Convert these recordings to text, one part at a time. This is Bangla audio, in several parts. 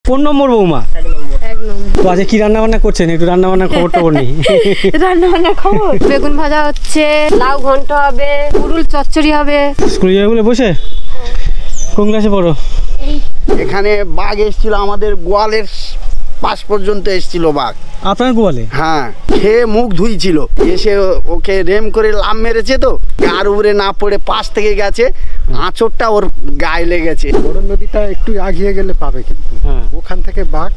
কোন নম্বর বৌমা? এক নম্বর। তো আজকে কি রান্না বান্না করছেন? একটু রান্না বান্না খবর টবর নেই। রান্না বান্না খবর, বেগুন ভাজা হচ্ছে, লাউ ঘন্ট হবে, পুরুল চচ্চড়ি হবে। স্কুলে যাবে বলে বসে? কোন ক্লাসে পড়ো? এখানে বাঘ এসেছিল, আমাদের গোয়ালের পাশ পর্যন্ত এসেছিল বাঘ। আপনার গোয়ালে? হ্যাঁ, খেয়ে মুখ ধুইছিল, এসে ওকে রেম করে লাম মেরেছে, তো গার উপরে না পড়ে পাশ থেকে গেছে, আঁচড়টা ওর গায়ে লেগেছে। বড় নদীটা একটু আগিয়ে গেলে পাবে, কিন্তু ওখান থেকে বাঘ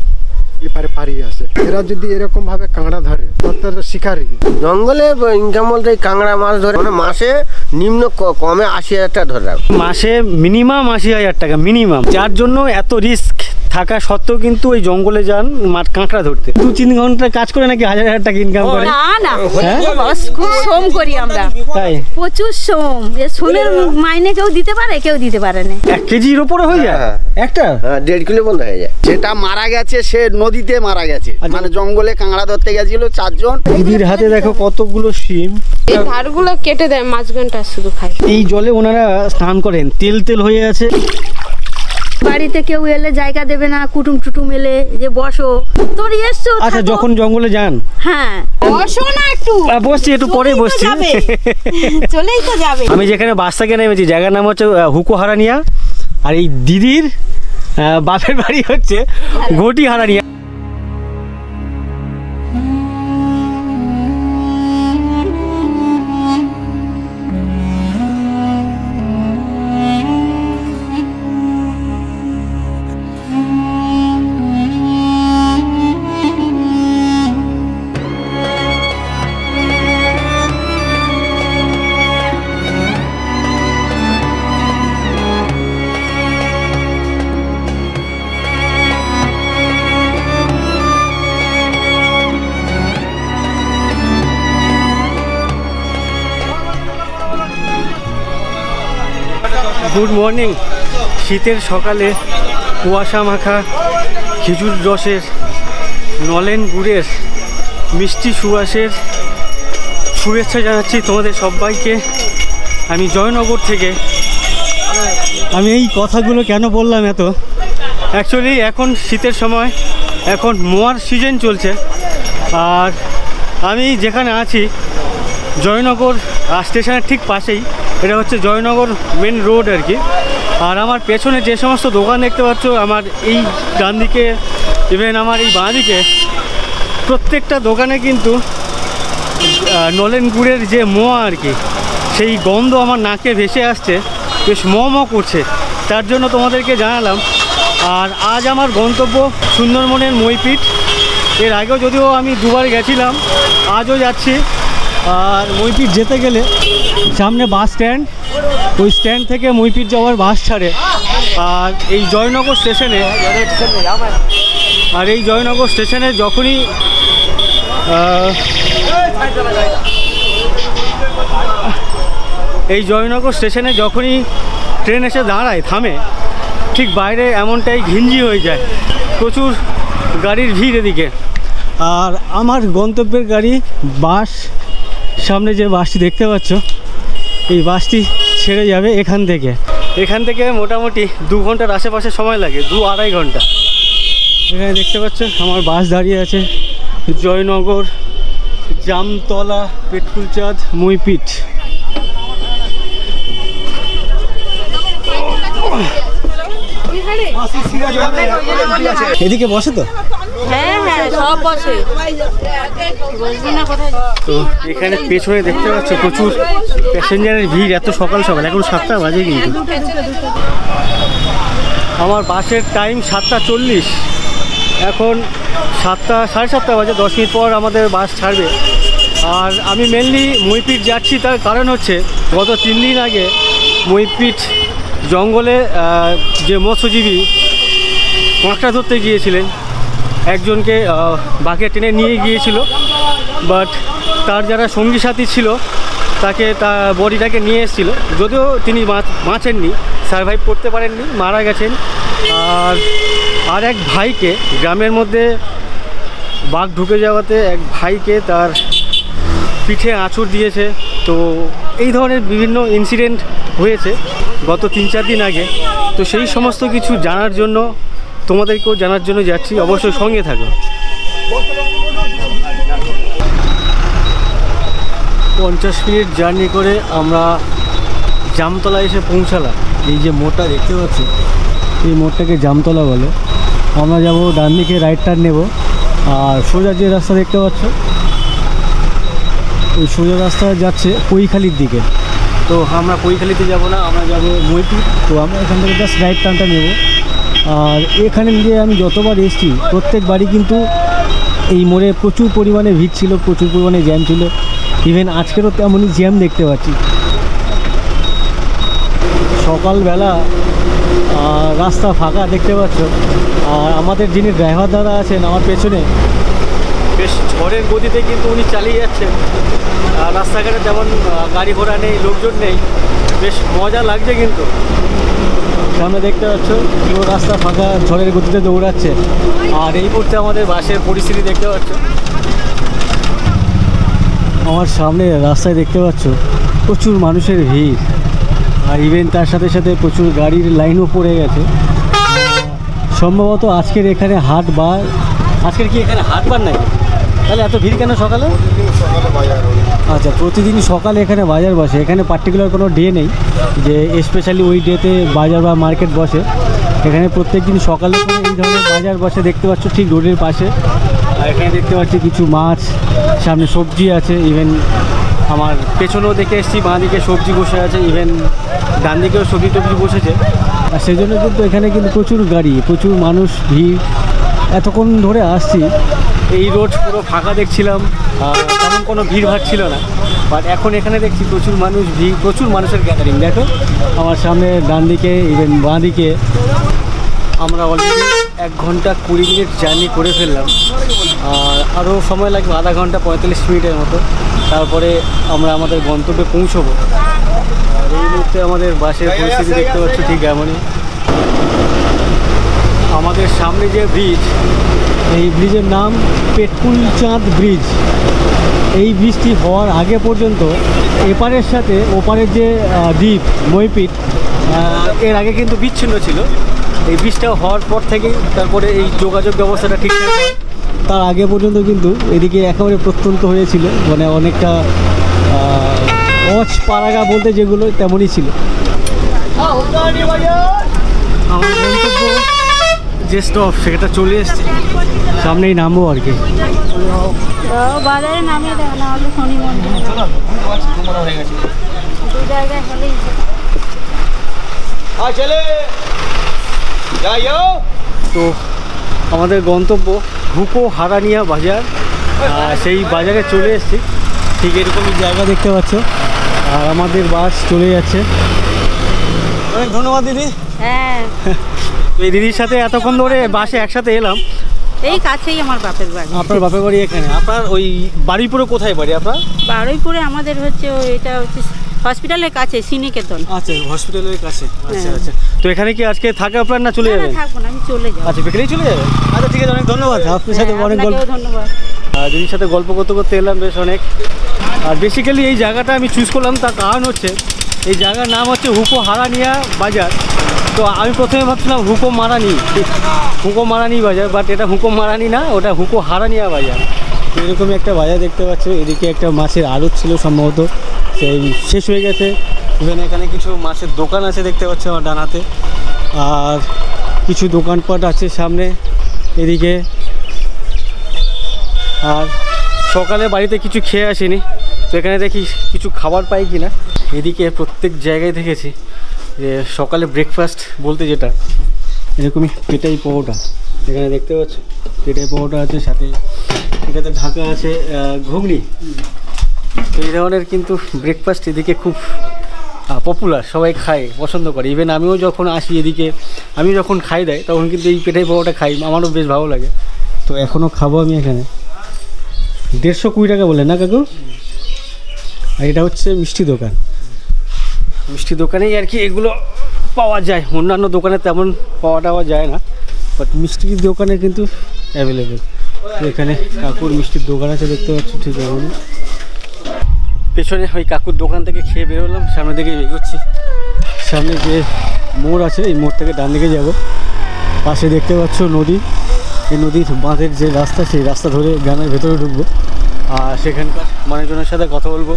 এপারে পারিয়ে আসে। এরা যদি এরকম ভাবে কাঁকড়া ধরে, তার শিকারি। জঙ্গলে ইনকাম বলতে কাঁকড়া মাছ ধরে, মানে মাসে নিম্ন কমে 80,000 টাকা ধরে রাখবে। মাসে মিনিমাম 80,000 টাকা মিনিমাম, যার জন্য এত রিস্ক থাকা সত্ত্বেও কিন্তু ওই জঙ্গলে যান কাঁকড়া ধরতে। 2-3 ঘন্টা কাজ করে নাকি 1,000 টাকা ইনকাম করে? না না, খুব শ্রম করি আমরা, তাই প্রচুর শ্রম। শ্রমের মাইনে কেউ দিতে পারে, কেউ দিতে পারে না। 1 কেজির উপরে হয়ে যায় একটা? 1.5 কিলো বন্ধ হয়ে যায়। যেটা মারা গেছে সে নদীতে মারা গেছে, মানে জঙ্গলে কাঁকড়া ধরতে গেছিল 4 জন। দিদির হাতে দেখো কতগুলো শিম, এই ধারগুলো কেটে দেয়, মাছগুনটা শুধু খায়। এই জলে ওনারা স্নান করেন, তেল তেল হয়ে আছে। বাড়িতে কেউ এলে জায়গা দেবে না, কুটুম টুটুম এলে যে বসো, তোমরা এসছো। আচ্ছা, যখন জঙ্গলে যান, হ্যাঁ বসো না, একটু বসছি, একটু পরে বসছি। চলেই তো যাবে। আমি যেখানে বাস থেকে নেমেছি, জায়গার নাম হচ্ছে হুকো হারানিয়া, আর এই দিদির বাপের বাড়ি হচ্ছে ঘটি হারানিয়া। Good morning. শীতের সকালে কুয়াশা মাখা খেজুর রসের, নলেন গুড়ের মিষ্টি সুবাসের শুভেচ্ছা জানাচ্ছি তোমাদের সবাইকে। আমি জয়নগর থেকে। আমি এই কথাগুলো কেন বললাম এত, অ্যাকচুয়ালি এখন শীতের সময়, এখন মোয়ার সিজন চলছে, আর আমি যেখানে আছি জয়নগর স্টেশনের ঠিক পাশেই। এটা হচ্ছে জয়নগর মেন রোড আর কি। আর আমার পেছনে যে সমস্ত দোকান দেখতে পাচ্ছ, আমার এই ডান দিকে, ইভেন আমার এই বাঁ দিকে, প্রত্যেকটা দোকানে কিন্তু নলেন গুড়ের যে মোয়া আর কি, সেই গন্ধ আমার নাকে ভেসে আসছে, বেশ ম করছে। তার জন্য তোমাদেরকে জানালাম। আর আজ আমার গন্তব্য সুন্দরবনের মইপিঠ। এর আগেও যদিও আমি 2বার গেছিলাম, আজও যাচ্ছি। আর মইপিঠ যেতে গেলে সামনে বাস স্ট্যান্ড, ওই স্ট্যান্ড থেকে মইপিঠ যাওয়ার বাস ছাড়ে। আর এই জয়নগর স্টেশনে, যখনই ট্রেন এসে দাঁড়ায়, থামে, ঠিক বাইরে এমনটাই ঘিঞ্জি হয়ে যায়, প্রচুর গাড়ির ভিড় এদিকে। আর আমার গন্তব্যের গাড়ি বাস, সামনে যে বাসটি দেখতে পাচ্ছ, এই বাসটি ছেড়ে যাবে এখান থেকে মোটামুটি 2 ঘন্টার আশেপাশে সময় লাগে, 2-2.5 ঘন্টা। এখানে দেখতে পাচ্ছ আমার বাস দাঁড়িয়ে আছে, জয়নগর, জামতলা, পেটকুলচাঁদ, মইপিঠ। এদিকে বসে তো? হ্যাঁ হ্যাঁ, সব বসে। তো এখানে পেছনে দেখতে পাচ্ছ প্রচুর প্যাসেঞ্জারের ভিড়, এত সকাল সকাল, এখন 7টা বাজে কিন্তু। আমার বাসের টাইম 7:40, এখন 7:30 বাজে, 10 মিনিট পর আমাদের বাস ছাড়বে। আর আমি মেনলি মইপিঠ যাচ্ছি, তার কারণ হচ্ছে গত 3 দিন আগে মইপিঠ জঙ্গলে যে মৎস্যজীবী কাঁকড়া ধরতে গিয়েছিলেন, একজনকে বাঘে টেনে নিয়ে গিয়েছিল, বাট তার যারা সঙ্গী সাথী ছিল তাকে বডিটাকে নিয়ে এসেছিলো, যদিও তিনি বাঁচেননি, সারভাইভ করতে পারেননি, মারা গেছেন। আর এক ভাইকে, গ্রামের মধ্যে বাঘ ঢুকে যাওয়াতে এক ভাইকে তার পিঠে আঁচড় দিয়েছে। তো এই ধরনের বিভিন্ন ইনসিডেন্ট হয়েছে গত 3-4 দিন আগে। তো সেই সমস্ত কিছু জানার জন্য তোমাদেরকেও জানার জন্য যাচ্ছি, অবশ্যই সঙ্গে থাকো। 50 মিনিট জার্নি করে আমরা জামতলা এসে পৌঁছালাম। এই যে মোড়টা দেখতে পাচ্ছি, এই মোড়টাকে জামতলা বলে। আমরা যাব ডান দিকে, রাইট টার্ন নেব, আর সোজা যে রাস্তা দেখতে পাচ্ছ ওই সোজা রাস্তা যাচ্ছে কৈখালির দিকে। তো আমরা কৈখালিতে যাব না, আমরা যাব মইপুর। তো আমরা এখান থেকে জাস্ট রাইট টার্নটা নেব। আর এখানে গিয়ে আমি যতবার এসেছি প্রত্যেকবারই কিন্তু এই মোড়ে প্রচুর পরিমাণে ভিড় ছিল, প্রচুর পরিমাণে জ্যাম ছিল। ইভেন আজকেরও তেমনই জ্যাম দেখতে পাচ্ছি। সকালবেলা রাস্তা ফাঁকা দেখতে পাচ্ছ। আর আমাদের যিনি ড্রাইভার দাদা আছেন আমার পেছনে, বেশ ঝড়ের গতিতে কিন্তু উনি চালিয়ে যাচ্ছেন। রাস্তাঘাটে যেমন গাড়ি ঘোড়া নেই, লোকজন নেই, বেশ মজা লাগছে। কিন্তু সামনে দেখতে পাচ্ছ পুরো রাস্তা ফাঁকা, ঝড়ের গতিতে দৌড়াচ্ছে। আর এই মুহূর্তে আমাদের বাসের পরিস্থিতি দেখতে পাচ্ছ। আমার সামনে রাস্তায় দেখতে পাচ্ছ প্রচুর মানুষের ভিড়, আর ইভেন তার সাথে সাথে প্রচুর গাড়ির লাইনও পড়ে গেছে। সম্ভবত আজকের এখানে হাট বার। আজকের কি এখানে হাট বার নাকি? তাহলে এত ভিড় কেন সকালে? আচ্ছা, প্রতিদিনই সকালে এখানে বাজার বসে। এখানে পার্টিকুলার কোনো ডে নেই যে স্পেশালি ওই ডেতে বাজার বা মার্কেট বসে। এখানে প্রত্যেক দিন সকালে করে এই ধরনের বাজার বসে দেখতে পাচ্ছ, ঠিক রোডের পাশে। আর এখানে দেখতে পাচ্ছি কিছু মাছ, সামনে সবজি আছে। ইভেন আমার পেছনেও দেখে এসেছি, বাঁ দিকে সবজি বসে আছে, ইভেন ডান দিকেও সবজি টবজি বসেছে। আর সেই জন্য কিন্তু এখানে কিন্তু প্রচুর গাড়ি, প্রচুর মানুষ, ভিড়। এতক্ষণ ধরে আসছি, এই রোড পুরো ফাঁকা দেখছিলাম, তেমন কোনো ভিড় ভাড় ছিল না। বাট এখন এখানে দেখছি প্রচুর মানুষ, ভিড়, প্রচুর মানুষের গ্যাদারিং। দেখো আমার সামনে ডান দিকে, ইভেন বাঁ দিকে। আমরা অলরেডি 1 ঘন্টা 20 মিনিট জার্নি করে ফেললাম। আর আরও সময় লাগবে আধা ঘন্টা 45 মিনিটের মতো, তারপরে আমরা আমাদের গন্তব্যে পৌঁছবো। আর এই মুহূর্তে আমাদের বাসের পরিস্থিতি দেখতে পাচ্ছ ঠিক এমনই। আমাদের সামনে যে ব্রিজ, এই ব্রিজের নাম পেটকুলচাঁদ ব্রিজ। এই ব্রিজটি হওয়ার আগে পর্যন্ত এপারের সাথে ওপারের যে দ্বীপ মইপিট, এর আগে কিন্তু বিচ্ছিন্ন ছিল। এই ব্রিজটা হওয়ার পর থেকেই তারপরে এই যোগাযোগ ব্যবস্থাটা ঠিকঠাক হয়। তার আগে পর্যন্ত কিন্তু এদিকে একেবারে প্রত্যন্ত হয়েছিল, মানে অনেকটা অচ পাড়াগা বলতে যেগুলো তেমনই ছিল। আমার গন্তব্য যে স্টপ সেটা চলে এসছে, সামনেই নামবো আর কি। বাজারে নামিয়ে দেয় না হলে শনি মন্দির দু জায়গায় হলেই। তো আমাদের গন্তব্য হুপো হারানিয়া বাজার, সেই বাজারে চলে এসেছি। ঠিক এরকমই জায়গা দেখতে পাচ্ছ। আর আমাদের বাস চলে যাচ্ছে। অনেক ধন্যবাদ দিদি। হ্যাঁ, এই দিদির সাথে এতক্ষণ ধরে বাসে একসাথে এলাম। এই কাছেই আমার বাপের বাড়ি। আপনার বাপের বাড়ি এখানে? আপনার ওই বারুইপুরে কোথায় বাড়ি আপনার? বারুইপুরে আমাদের হচ্ছে এটা হচ্ছে হসপিটালের কাছে, শ্রীনিকেতন। আচ্ছা, হসপিটালের কাছে। আচ্ছা আচ্ছা। তো এখানে কি আজকে থাকা আপনার না চলে যাবেন? থাকবো না, আমি চলে যাবো। আচ্ছা, বিকেলেই চলে যাবেন? আচ্ছা ঠিক আছে, অনেক ধন্যবাদ। আপনার সাথে অনেক গল্প। ধন্যবাদ। দিদির সাথে গল্প করতে করতে এলাম বেশ অনেক। আর বেসিক্যালি এই জায়গাটা আমি চুজ করলাম, তার কারণ হচ্ছে এই জায়গার নাম হচ্ছে হুপো হারানিয়া বাজার। তো আমি প্রথমে ভাবছিলাম হুকো মারানি বাজার, বাট এটা হুকো মারানি না, ওটা হুকো হারানিয়া বাজার। এরকমই একটা বাজার দেখতে পাচ্ছ। এদিকে একটা মাছের আড়ত ছিল সম্ভবত, সেই শেষ হয়ে গেছে। ইভেন এখানে কিছু মাছের দোকান আছে দেখতে পাচ্ছ আমার ডান হাতে। আর কিছু দোকানপাট আছে সামনে এদিকে। আর সকালে বাড়িতে কিছু খেয়ে আসিনি, তো এখানে দেখি কিছু খাবার পাই কি না। এদিকে প্রত্যেক জায়গায় দেখেছি যে সকালে ব্রেকফাস্ট বলতে যেটা এরকমই পেটাই পরোটা। এখানে দেখতে পাচ্ছ পেটাই পরোটা আছে, সাথে এটাতে ঢাকা আছে ঘুগনি। তো এই ধরনের কিন্তু ব্রেকফাস্ট এদিকে খুব পপুলার, সবাই খায়, পছন্দ করে। ইভেন আমিও যখন আসি এদিকে, আমি যখন খাই দেয় তখন কিন্তু এই পেটাই পরোটা খাই, আমারও বেশ ভালো লাগে। তো এখনও খাবো আমি এখানে। 120 টাকা বলে না কাকু? আর এটা হচ্ছে মিষ্টি দোকান। মিষ্টি দোকানেই আর কি এগুলো পাওয়া যায়, অন্যান্য দোকানে তেমন পাওয়া যায় না, বাট মিষ্টির দোকানে কিন্তু অ্যাভেলেবেল। এখানে কাকুর মিষ্টির দোকান আছে দেখতে পাচ্ছি ঠিক এমন। পেছনে ওই কাকুর দোকান থেকে খেয়ে বেরোলাম, সামনে দিকে এগোচ্ছি। সামনে যে মোড় আছে এই মোড় থেকে ডান দিকে যাব। পাশে দেখতে পাচ্ছ নদী, এই নদীর বাঁধের যে রাস্তা, সেই রাস্তা ধরে গ্রামের ভেতরে ঢুকবো আর সেখানকার মানুষজনের সাথে কথা বলবো,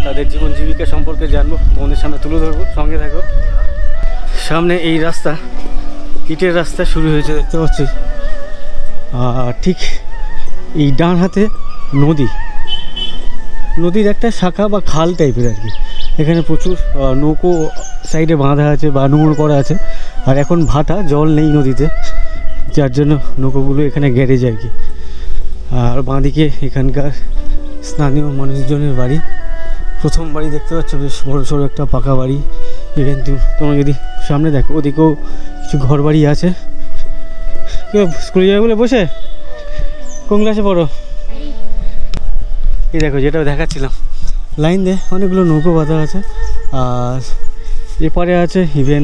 তাদের জীবন জীবিকা সম্পর্কে জানবো, তোমাদের সামনে তুলে ধরবো, সঙ্গে থাকো। সামনে এই রাস্তা, ইটের রাস্তা শুরু হয়েছে দেখতে পাচ্ছি। আর ঠিক এই ডান হাতে নদী, নদীর একটা শাখা বা খাল টাইপের আর কি। এখানে প্রচুর নৌকো সাইডে বাঁধা আছে বা নোঙর করা আছে, আর এখন ভাটা, জল নেই নদীতে, যার জন্য নৌকোগুলো এখানে গ্যারেজ আর কি। আর বাঁদিকে এখানকার স্থানীয় মানুষজনের বাড়ি, প্রথম বাড়ি দেখতে পাচ্ছ, বেশ বড় সড়ো একটা পাকা বাড়ি। ইভেন তোমরা যদি সামনে দেখো, ওদিকেও কিছু ঘর বাড়ি আছে। কেউ স্কুলে যাবে বলে বসে? কোন ক্লাসে পড়ো? এই দেখো, যেটা দেখাচ্ছিলাম, লাইন দিয়ে অনেকগুলো নৌকো বাঁধা আছে। আর এপারে আছে ইভেন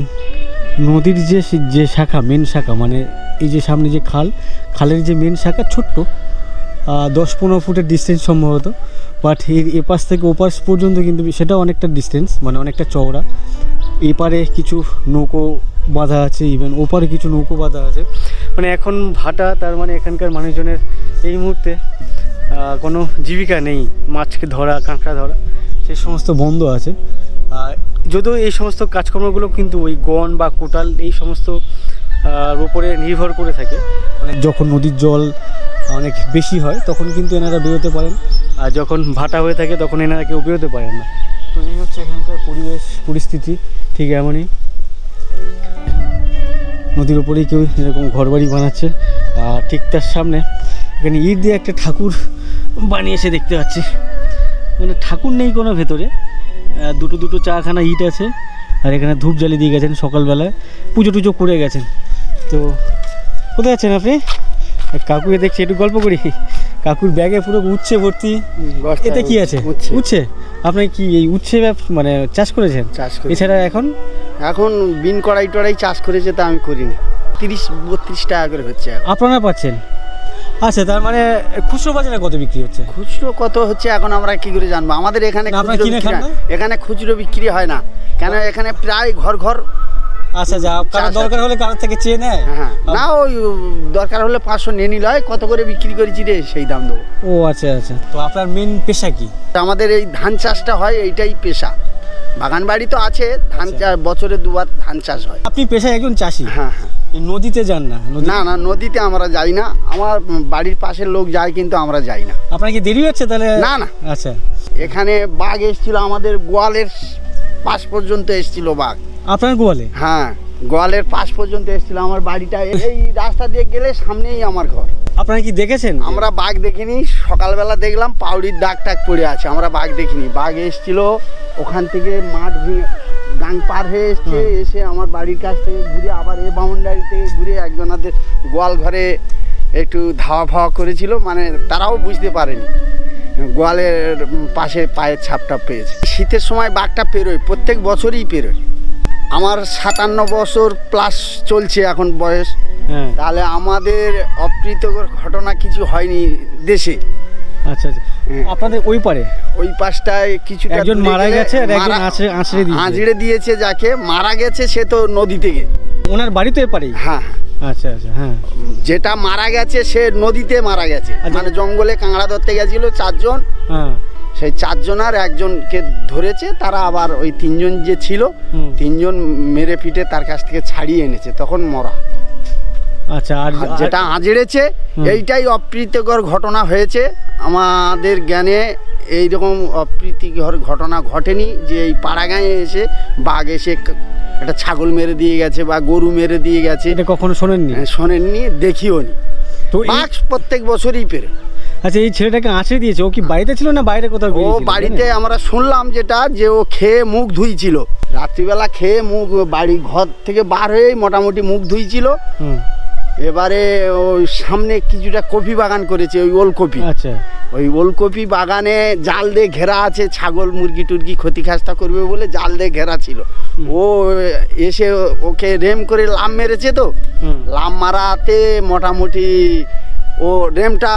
নদীর যে শাখা, মেন শাখা, মানে এই যে সামনে যে খালের যে মেন শাখা, ছোট্ট 10-15 ফুটের ডিস্টেন্স সম্ভবত, বাট এর এপাশ থেকে ওপাশ পর্যন্ত কিন্তু সেটাও অনেকটা ডিস্টেন্স, মানে অনেকটা চওড়া। এপারে কিছু নৌকো বাঁধা আছে, ইভেন ওপারে কিছু নৌকো বাঁধা আছে। মানে এখন ভাটা, তার মানে এখানকার মানুষজনের এই মুহূর্তে কোনো জীবিকা নেই। মাছকে ধরা, কাঁকড়া ধরা, সে সমস্ত বন্ধ আছে। যদিও এই সমস্ত কাজকর্মগুলো কিন্তু ওই গন বা কোটাল এই সমস্ত ওপরে নির্ভর করে থাকে। মানে যখন নদীর জল অনেক বেশি হয় তখন কিন্তু এনারা বেরোতে পারেন, আর যখন ভাটা হয়ে থাকে তখন এনারা কেউ বেরোতে পারেন না। তো এই হচ্ছে এখানকার পরিস্থিতি, ঠিক এমনই। নদীর উপরেই কেউ এরকম ঘরবাড়ি বানাচ্ছে, আর ঠিক তার সামনে এখানে ইট দিয়ে একটা ঠাকুর বানিয়েছে দেখতে পাচ্ছি। মানে ঠাকুর নেই কোনো ভেতরে, দুটো চাখানা ইট আছে, আর এখানে ধূপ জ্বালিয়ে দিয়ে গেছেন সকালবেলায়, পুজো টুজো করে গেছেন। তো কোথায় আছেন আপনি? কাকুকে দেখছি, একটু গল্প করি। কাকুর ব্যাগে পুরো উচ্ছে ভর্তি, এতে কি আছে? উচ্ছে। আপনি কি এই উচ্ছে মানে চাষ করেছেন? এছাড়া এখন বিন কড়াই টড়াই চাষ করেছে, তা আমি করিনি। 30-32 টাকা করে হচ্ছে আপনারা পাচ্ছেন? আচ্ছা, তার মানে খুচরো বাজারে কত বিক্রি হচ্ছে? খুচরো কত হচ্ছে এখন আমরা কি করে জানবো? আমাদের এখানে এখানে খুচরো বিক্রি হয় না, কেন এখানে প্রায় ঘর ঘর। আচ্ছা, যা কারো দরকার হলে কারোর থেকে চেয়ে নেয়? হ্যাঁ, না ওই দরকার হলে 500 নিয়ে নিল, কত করে বিক্রি করেছি রে সেই দাম দেবো। ও আচ্ছা আচ্ছা। তো আপনার মেন পেশা কি? আমাদের এই ধান চাষটা হয়, এইটাই পেশা। বাগান বাড়ি তো আছে, ধান চাষ বছরে 2 বার ধান চাষ হয়। আপনি পেশায় একজন চাষি? হ্যাঁ হ্যাঁ। নদীতে যান না? না, নদীতে আমরা যাই না, আমার বাড়ির পাশের লোক যায়, কিন্তু আমরা যাই না। আপনার কি দেরি হচ্ছে তাহলে? না। আচ্ছা, এখানে বাঘ এসেছিল, আমাদের গোয়ালের পাশ পর্যন্ত এসেছিল বাঘ। আপনার গোয়ালে? হ্যাঁ, গোয়ালের পাশ পর্যন্ত এসেছিল। আমার বাড়িটা এই রাস্তা দিয়ে গেলে সামনেই আমার ঘর। আপনারা কি দেখেছেন? আমরা বাঘ দেখিনি, সকালবেলা দেখলাম পাউডির দাগ টাগ পড়ে আছে, আমরা বাঘ দেখিনি। বাঘ এসেছিল ওখান থেকে, মাঠ গাং পার হয়ে এসছে, এসে আমার বাড়ির কাছ থেকে ঘুরে আবার এই বাউন্ডারি থেকে ঘুরে একজনাদের গোয়াল ঘরে একটু ধাওয়া ফাওয়া করেছিল, মানে তারাও বুঝতে পারেনি গোয়ালের পাশে পায়ের ছাপটা পেয়েছে। শীতের সময় বাঘটা পেরোয়, প্রত্যেক বছরই পেরোয়। আমার 57 বছর প্লাস চলছে এখন বয়স। তাহলে আমাদের অপ্রীতকর ঘটনা কিছু হয়নি দেশে। আচ্ছা আচ্ছা। আপনাদের ওই পাশটায় কিছুটা একজন মারা গেছে, আর একজন আঁচড়ে দিয়েছে। যাকে মারা গেছে সে তো নদী থেকে, ওনার বাড়ি তো এপারে। হ্যাঁ। আচ্ছা আচ্ছা। হ্যাঁ, যেটা মারা গেছে সে নদীতে মারা গেছে, মানে জঙ্গলে কাঁকড়া ধরতে গেছিল 4 জন। হ্যাঁ, সেই 4 জনের একজনকে ধরেছে, তারা আবার ওই 3 জন যে ছিল, 3 জন মেরে পিটে তার কাছ থেকে ছাড়িয়ে এনেছে, তখন মরা। আচ্ছা, আর যেটা আঁচড়েছে এইটাই অপ্রীতিকর ঘটনা হয়েছে আমাদের জ্ঞানে। এইরকম অপ্রীতিকর ঘটনা ঘটেনি যে এই পাড়াগাঁয়ে এসে বাঘ এসে একটা ছাগল মেরে দিয়ে গেছে বা গরু মেরে দিয়ে গেছে। এটা কখনো শোনেননি, দেখিও নি। তো বাঘ প্রত্যেক বছরই পেরে। আচ্ছা, এই ছেলেটাকে আঁচড়ে দিয়েছে, ও কি বাড়িতে ছিল না বাইরে কোথাও? ও বাড়িতে, আমরা শুনলাম যেটা, যে ও খেয়ে মুখ ধুইছিল, রাত্রিবেলা খেয়ে মুখ বাড়ি ঘর থেকে বার হয়েই মোটামুটি মুখ ধুইছিল। এবারে ওই সামনে কিছুটা কপি বাগান করেছে, ওই ওলকপি। আচ্ছা, ওই ওলকপি বাগানে জাল দিয়ে ঘেরা আছে, ছাগল মুরগি টুরগি ক্ষতি খাস্তা করবে বলে জাল দিয়ে ঘেরা ছিল। ও এসে ওকে রেম করে লাম মেরেছে, তো লাম মারাতে মোটামুটি ও রেমটা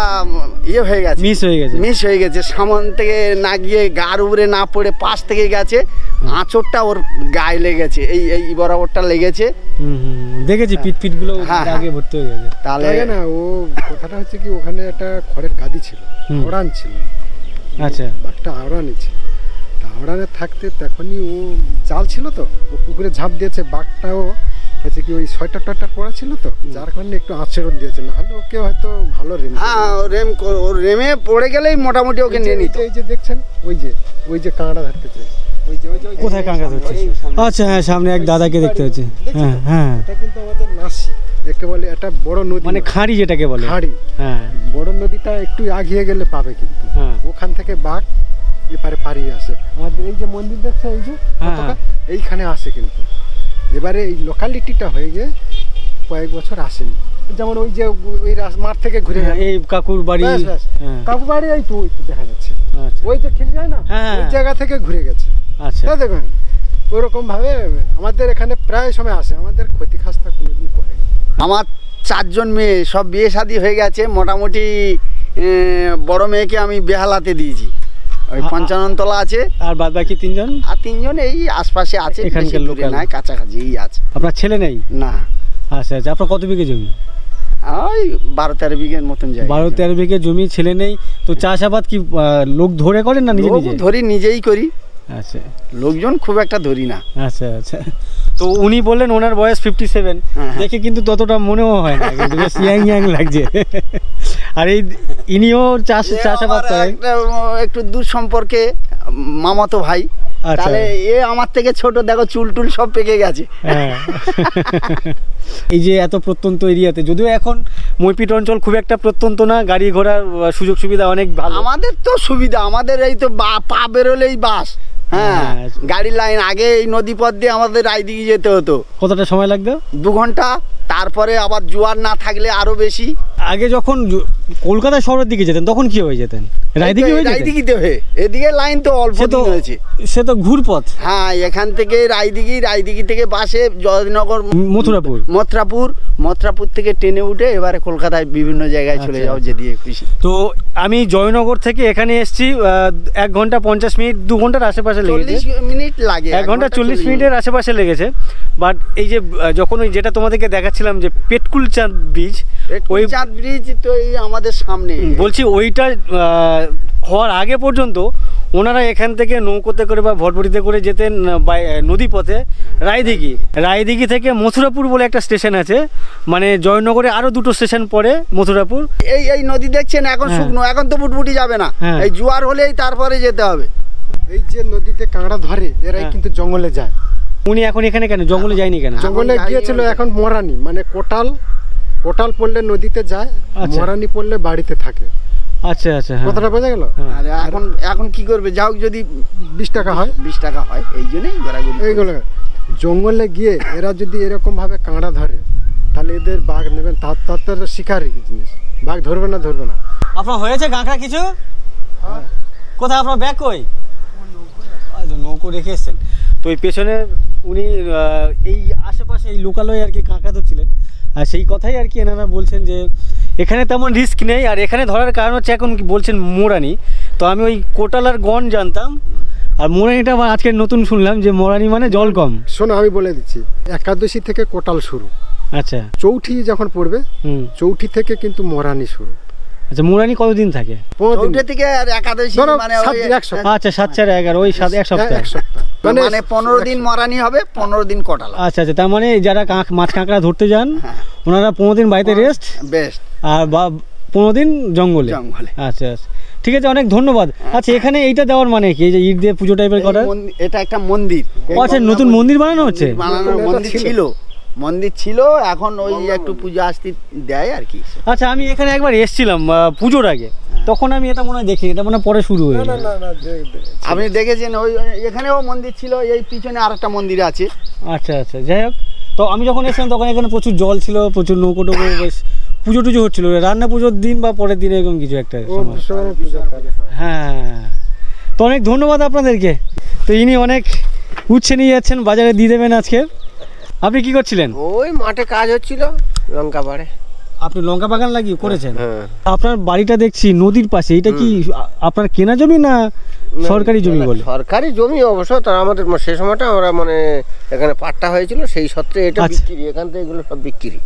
ইয়ে হয়ে গেছে, মিস হয়ে গেছে। সামন থেকে না গিয়ে গার উপরে না পড়ে পাশ থেকে গেছে, আঁচড়টা ওর গায়ে লেগেছে, এই বরাবরটা লেগেছে। দেখেছি পিট গুলো আগে ভর্তি হয়ে গেছে। তাহলে না, ও কথাটা হচ্ছে কি ওখানে একটা খড়ের গাদি ছিল, আওড়ান ছিল। আচ্ছা, বাঘটা আওড়ানে ছিল, আওড়ানে থাকতে তখনই ও জাল ছিল তো, ও পুকুরে ঝাঁপ দিয়েছে। বাঘটাও হচ্ছে কি ওই সোয়েটার টোয়েটার পরা ছিল তো, যার কারণে একটু আচরণ দিয়েছে, না হলে ওকে হয়তো ভালো রেম। হ্যাঁ, রেমে পড়ে গেলেই মোটামুটি ওকে নিয়ে নিত। এই যে দেখছেন, ওই যে কাঁকড়া ধরতেছে, কোথায় কাঁকড়া ধরছে? আচ্ছা, হ্যাঁ, সামনে এক দাদাকে দেখতে হচ্ছে। হ্যাঁ হ্যাঁ, এটা কিন্তু আমাদের নাসি, একে বলে একটা বড় নদী, মানে খাঁড়ি যেটাকে বলে। খাঁড়ি, হ্যাঁ। বড় নদীটা একটু আগিয়ে গেলে পাবে কিন্তু, ওখান থেকে বাঘ এপারে পারিয়ে আসে। আমাদের এই যে মন্দির দেখছে, এই যে এইখানে আসে কিন্তু। এবারে এই লোকালিটিটা হয়ে গিয়ে কয়েক বছর আসেনি, যেমন ওই যে ওই মাঠ থেকে ঘুরে এই কাকুর বাড়ি, কাকুর বাড়ি এই তো দেখা যাচ্ছে, ওই যে খেলে যায় না, ওই জায়গা থেকে ঘুরে গেছে। আচ্ছা, দেখুন ওরকম ভাবে আমাদের এখানে প্রায় সময় আসে, আমাদের ক্ষতি খাস্তা কোনোদিন করেনি। আমার 4 জন মেয়ে, সব বিয়ে শাদী হয়ে গেছে। মোটামুটি বড় মেয়েকে আমি বেহালাতে দিয়েছি, ওই 55 তলা আছে। আর বাদ বাকি 3 জন? আর 3 জন এই আশপাশে আছে, এখানকার লোক নয়, কাছাকাছিই আছে। আপনার ছেলে নেই? না। আচ্ছা আচ্ছা, আপনার কত বিঘে জমি? ওই 12-13 বিঘের মতন জায়গা। 12-13 বিঘে জমি, ছেলে নেই। তো চাষাবাদ কি লোক ধরে করেন না নিজে নিজে? ধরি, নিজেই করি। আচ্ছা, লোকজন খুব একটা ধরি না। আচ্ছা আচ্ছা। তো উনি বললেন ওনার বয়স 57, দেখে কিন্তু ততটা মনেও হয় না, কিন্তু বেশ ইয়াং লাগছে। আর এই ইনিও চাষাবাদ করেন। একটু দূর সম্পর্কে মামাতো ভাই। তাহলে এ আমার থেকে ছোট, দেখো চুল টুল সব পেকে গেছে। এই যে এত প্রত্যন্ত এরিয়াতে, যদিও এখন মইপিট অঞ্চল খুব একটা প্রত্যন্ত না, গাড়ি ঘোড়ার সুযোগ সুবিধা অনেক ভালো। আমাদের তো সুবিধা, আমাদের এই তো পা বেরোলেই বাস। হ্যাঁ, গাড়ির লাইন। আগে এই নদী পথ দিয়ে আমাদের রায়দিঘি যেতে হতো। কতটা সময় লাগতো? 2 ঘন্টা। তারপরে আবার জোয়ার না থাকলে আরো বেশি। আগে যখন কলকাতা শহরের দিকে যেতেন তখন কি হয়ে যেতেন? রায়দিঘিতে হয়ে, এদিকে লাইন তো অল্প দিন হয়েছে, সে তো ঘুরপথ। হ্যাঁ, এখান থেকে রায়দিঘি থেকে বাসে জয়নগর, মথুরাপুর থেকে ট্রেনে উঠে এবারে কলকাতায় বিভিন্ন জায়গায় চলে যাও যেদিকে খুশি। তো আমি জয়নগর থেকে এখানে এসেছি 1 ঘন্টা 50 মিনিট, 2 ঘন্টার আশেপাশে লেগেছে। 40 মিনিট লাগে, 1 ঘন্টা 40 মিনিটের আশেপাশে লেগেছে। বাট এই যে যখন ওই যেটা তোমাদেরকে দেখাচ্ছিলাম যে পেটকুলচাঁদ ব্রিজ, ওই চাঁদ ব্রিজ তো এই আমাদের সামনে, বলছি ওইটা হওয়ার আগে পর্যন্ত ওনারা এখান থেকে নৌকোতে করে বা ভটভটিতে করে যেতেন নদী পথে রায়দিঘি থেকে মথুরাপুর বলে একটা স্টেশন আছে, মানে জয়নগরে আরো 2টো স্টেশন পরে মথুরাপুর। এই নদী দেখছেন এখন শুকনো, এখন তো বুটবুটি যাবে না, এই জোয়ার হলেই তারপরে যেতে হবে। এই যে নদীতে কাঁকড়া ধরে এরাই কিন্তু জঙ্গলে যায়। উনি এখন এখানে কেন জঙ্গলে যায়নি কেন? জঙ্গলে গিয়েছিল, এখন মরানি, মানে কোটাল পড়লে নদীতে যায়, মরানি পড়লে বাড়িতে থাকে। আচ্ছা আচ্ছা, কথাটা বোঝা গেল? এখন কি করবে, যাও যদি 20 টাকা হয়, 20 টাকা হয়, এই জন্যই এইগুলো জঙ্গলে গিয়ে এরা যদি এরকম ভাবে কাঁকড়া ধরে, তাহলে এদের বাঘ নেবেন, তার শিকারি জিনিস, বাঘ ধরবে না। আপনার হয়েছে কাঁকড়া কিছু? কোথায় আপনার ব্যাগ? কই নৌকো রেখে এসছেন। তো এই পেছনে উনি এই আশেপাশে এই লোকালয়ে আর কি কাঁকড়া ধরছিলেন, আর সেই কথাই আর কি এনারা বলছেন যে এখানে তেমন রিস্ক নেই। আর এখানে ধরার কারণ হচ্ছে এখন বলছেন মোরানি, তো আমি ওই কোটাল আর গন জানতাম, আর মোরানিটা আবার আজকে নতুন শুনলাম যে মোরানি মানে জল কম। শোনো, আমি বলে দিচ্ছি, একাদশী থেকে কোটাল শুরু। আচ্ছা, চৌঠি যখন পড়বে, চৌঠি থেকে কিন্তু মোরানি শুরু। আচ্ছা, মোরানি কতদিন থাকে? থেকে আর একাদশী মানে আচ্ছা 7-4-11, ওই 1 সপ্তাহ, মানে 15 দিন মোরানি হবে, 15 দিন কোটাল। আচ্ছা আচ্ছা, তার মানে যারা মাছ কাঁকড়া ধরতে যান ওনারা 15 দিন বাড়িতে রেস্ট, আর 15 দিন জঙ্গলে। আচ্ছা আচ্ছা, ঠিক আছে, অনেক ধন্যবাদ। আচ্ছা, এখানে এইটা দেওয়ার মানে কি, এই যে ইট দিয়ে পুজো টাইপের করা? এটা একটা মন্দির। আচ্ছা, নতুন মন্দির বানানো হচ্ছে? মন্দির ছিল, এখন ওই একটু পূজা আসতে দেয় আর কি। আচ্ছা, আমি এখানে একবার এসেছিলাম পুজোর আগে, তখন আমি এটা মনে হয় দেখি, এটা মনে পরে শুরু হয়ে। আপনি দেখেছেন ওই এখানেও মন্দির ছিল, এই পিছনে আরেকটা মন্দির আছে। আচ্ছা আচ্ছা, যাই হোক, তো আমি যখন এসেছিলাম তখন এখানে প্রচুর জল ছিল, প্রচুর নৌকো টোকো, বেশ পুজো টুজো হচ্ছিল, রান্না পুজোর দিন বা পরের দিন এরকম কিছু একটা। হ্যাঁ, তো অনেক ধন্যবাদ আপনাদেরকে। তো ইনি অনেক উচ্ছে নিয়ে যাচ্ছেন, বাজারে দিয়ে দেবেন আজকে। আপনি কি করছিলেন? ওই মাঠে কাজ হচ্ছিল, লঙ্কা বাড়ে। আপনি লঙ্কা বাগান লাগিয়ে করেছেন? হ্যাঁ। আপনার বাড়িটা দেখছি নদীর পাশে, এটা কি আপনার কেনা জমি না সরকারি জমি বলে? সরকারি জমি অবশ্য, তার আমাদের সে সময়টা আমরা মানে এখানে পাট্টা হয়েছিল, সেই সত্ত্বে এটা আচ্ছা। বিক্রি, এখান থেকে এগুলো সব বিক্রি,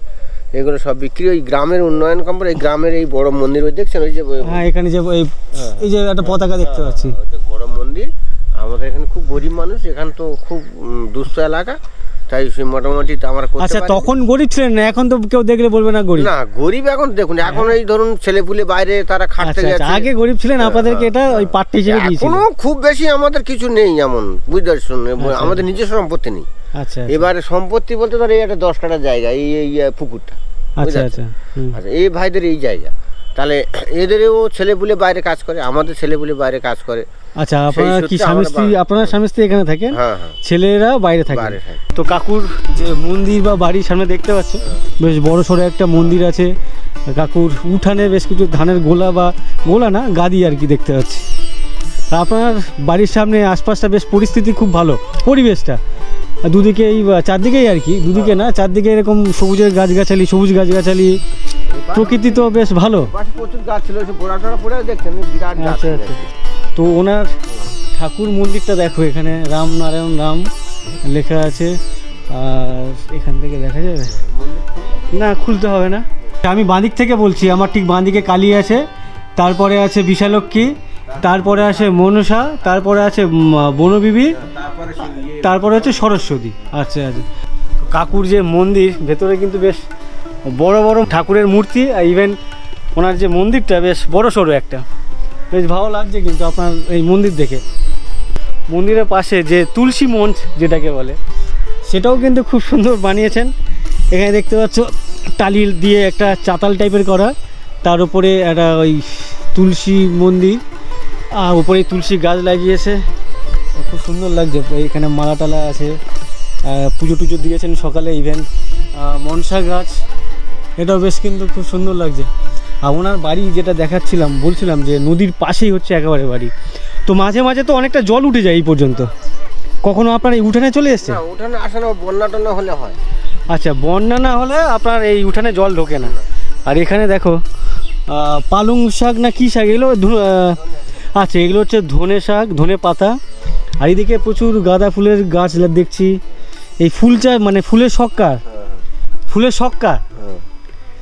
এগুলো সব বিক্রি। ওই গ্রামের উন্নয়ন কোম্পানি, এই গ্রামের এই বড় মন্দির ওই দেখছেন, ওই যে হ্যাঁ, এখানে যে এই যে একটা পতাকা দেখতে পাচ্ছি, ওই যে বড় মন্দির। আমাদের এখানে খুব গরিব মানুষ, এখান তো খুব দুস্থ এলাকা, তাই মোটামুটি আমরা করতে আচ্ছা, পারি। তখন গরিব ছিলেন না, এখন তো কেউ দেখলে বলবে না গরিব। না, গরিব এখন দেখুন, এখন এই ধরুন ছেলেপুলে বাইরে তারা খাটতে আচ্ছা, গেছে। আগে গরিব ছিলেন, আপনাদেরকে এটা ওই পাট্টা হিসেবে দিয়েছিল। এখনো খুব বেশি আমাদের কিছু নেই এমন, বুঝতে পারছেন, আমাদের নিজস্ব সম্পত্তি নেই। আচ্ছা এবারে সম্পত্তি বলতে ধর এই একটা 10 কাঠা জায়গা, এই পুকুরটা, আচ্ছা আচ্ছা হুম। আচ্ছা, এই ভাইদের এই জায়গা, তাহলে এদেরও ছেলেপুলে বাইরে কাজ করে, আমাদের ছেলেপুলে বাইরে কাজ করে। আচ্ছা, সেই আপনারা কি সূত্রে স্বামী আমরা স্ত্রী, আপনার স্বামী স্ত্রী এখানে থাকেন? হ্যাঁ হ্যাঁ, ছেলেরা বাইরে থাকে। বাইরে থাকে। তো কাকুর যে মন্দির বা বাড়ির সামনে দেখতে পাচ্ছ, বেশ বড় সড়ো একটা মন্দির আছে। কাকুর উঠানে বেশ কিছু ধানের গোলা বা গোলা না গাদি আর কি দেখতে পাচ্ছি। আর আপনার বাড়ির সামনে আশপাশটা বেশ পরিস্থিতি খুব ভালো, পরিবেশটা দুদিকে এই চারদিকেই আর কি, দুদিকে না চারদিকে এরকম সবুজের গাছগাছালি, সবুজ গাছগাছালি, প্রকৃতি তো বেশ ভালো। পাশে প্রচুর গাছ ছিল, পোড়া টোড়া পড়ে দেখছেন, বিরাট গাছ। আচ্ছা আচ্ছা। তো ওনার ঠাকুর মন্দিরটা দেখো, এখানে রামনারায়ণ রাম লেখা আছে। আর এখান থেকে দেখা যাবে না, খুলতে হবে না। আমি বাঁদিক থেকে বলছি, আমার ঠিক বাঁদিকে কালী আছে, তারপরে আছে বিশালক্ষী, তারপরে আছে মনসা, তারপরে আছে বনবিবি, তারপরে হচ্ছে সরস্বতী। আচ্ছা আচ্ছা। কাকুর যে মন্দির, ভেতরে কিন্তু বেশ বড় বড় ঠাকুরের মূর্তি, আর ইভেন ওনার যে মন্দিরটা বেশ বড় সড়ো একটা, বেশ ভালো লাগছে কিন্তু আপনার এই মন্দির দেখে। মন্দিরের পাশে যে তুলসী মঞ্চ যেটাকে বলে, সেটাও কিন্তু খুব সুন্দর বানিয়েছেন। এখানে দেখতে পাচ্ছ টালি দিয়ে একটা চাতাল টাইপের করা, তার উপরে একটা ওই তুলসী মন্দির, আর উপরে তুলসী গাছ লাগিয়েছে, খুব সুন্দর লাগছে। এখানে মালা টালা আছে, পুজো টুজো দিয়েছেন সকালে, ইভেন মনসা গাছ, এটাও বেশ কিন্তু খুব সুন্দর লাগছে। আর ওনার বাড়ি যেটা দেখাচ্ছিলাম, বলছিলাম যে নদীর পাশেই হচ্ছে একেবারে বাড়ি। তো মাঝে মাঝে তো অনেকটা জল উঠে যায় এই পর্যন্ত, কখনো আপনার এই উঠানে চলে এসছে? না, উঠানে আসে না, বন্যা টন্যা হলে হয়। আচ্ছা, বন্যা না হলে আপনার এই উঠানে জল ঢোকে না। আর এখানে দেখো পালং শাক না কি শাক এগুলো, আচ্ছা এগুলো হচ্ছে ধনে শাক, ধনে পাতা। আর এদিকে প্রচুর গাঁদা ফুলের গাছ দেখছি। এই ফুল চা মানে ফুলের শখকার, ফুলের শখকার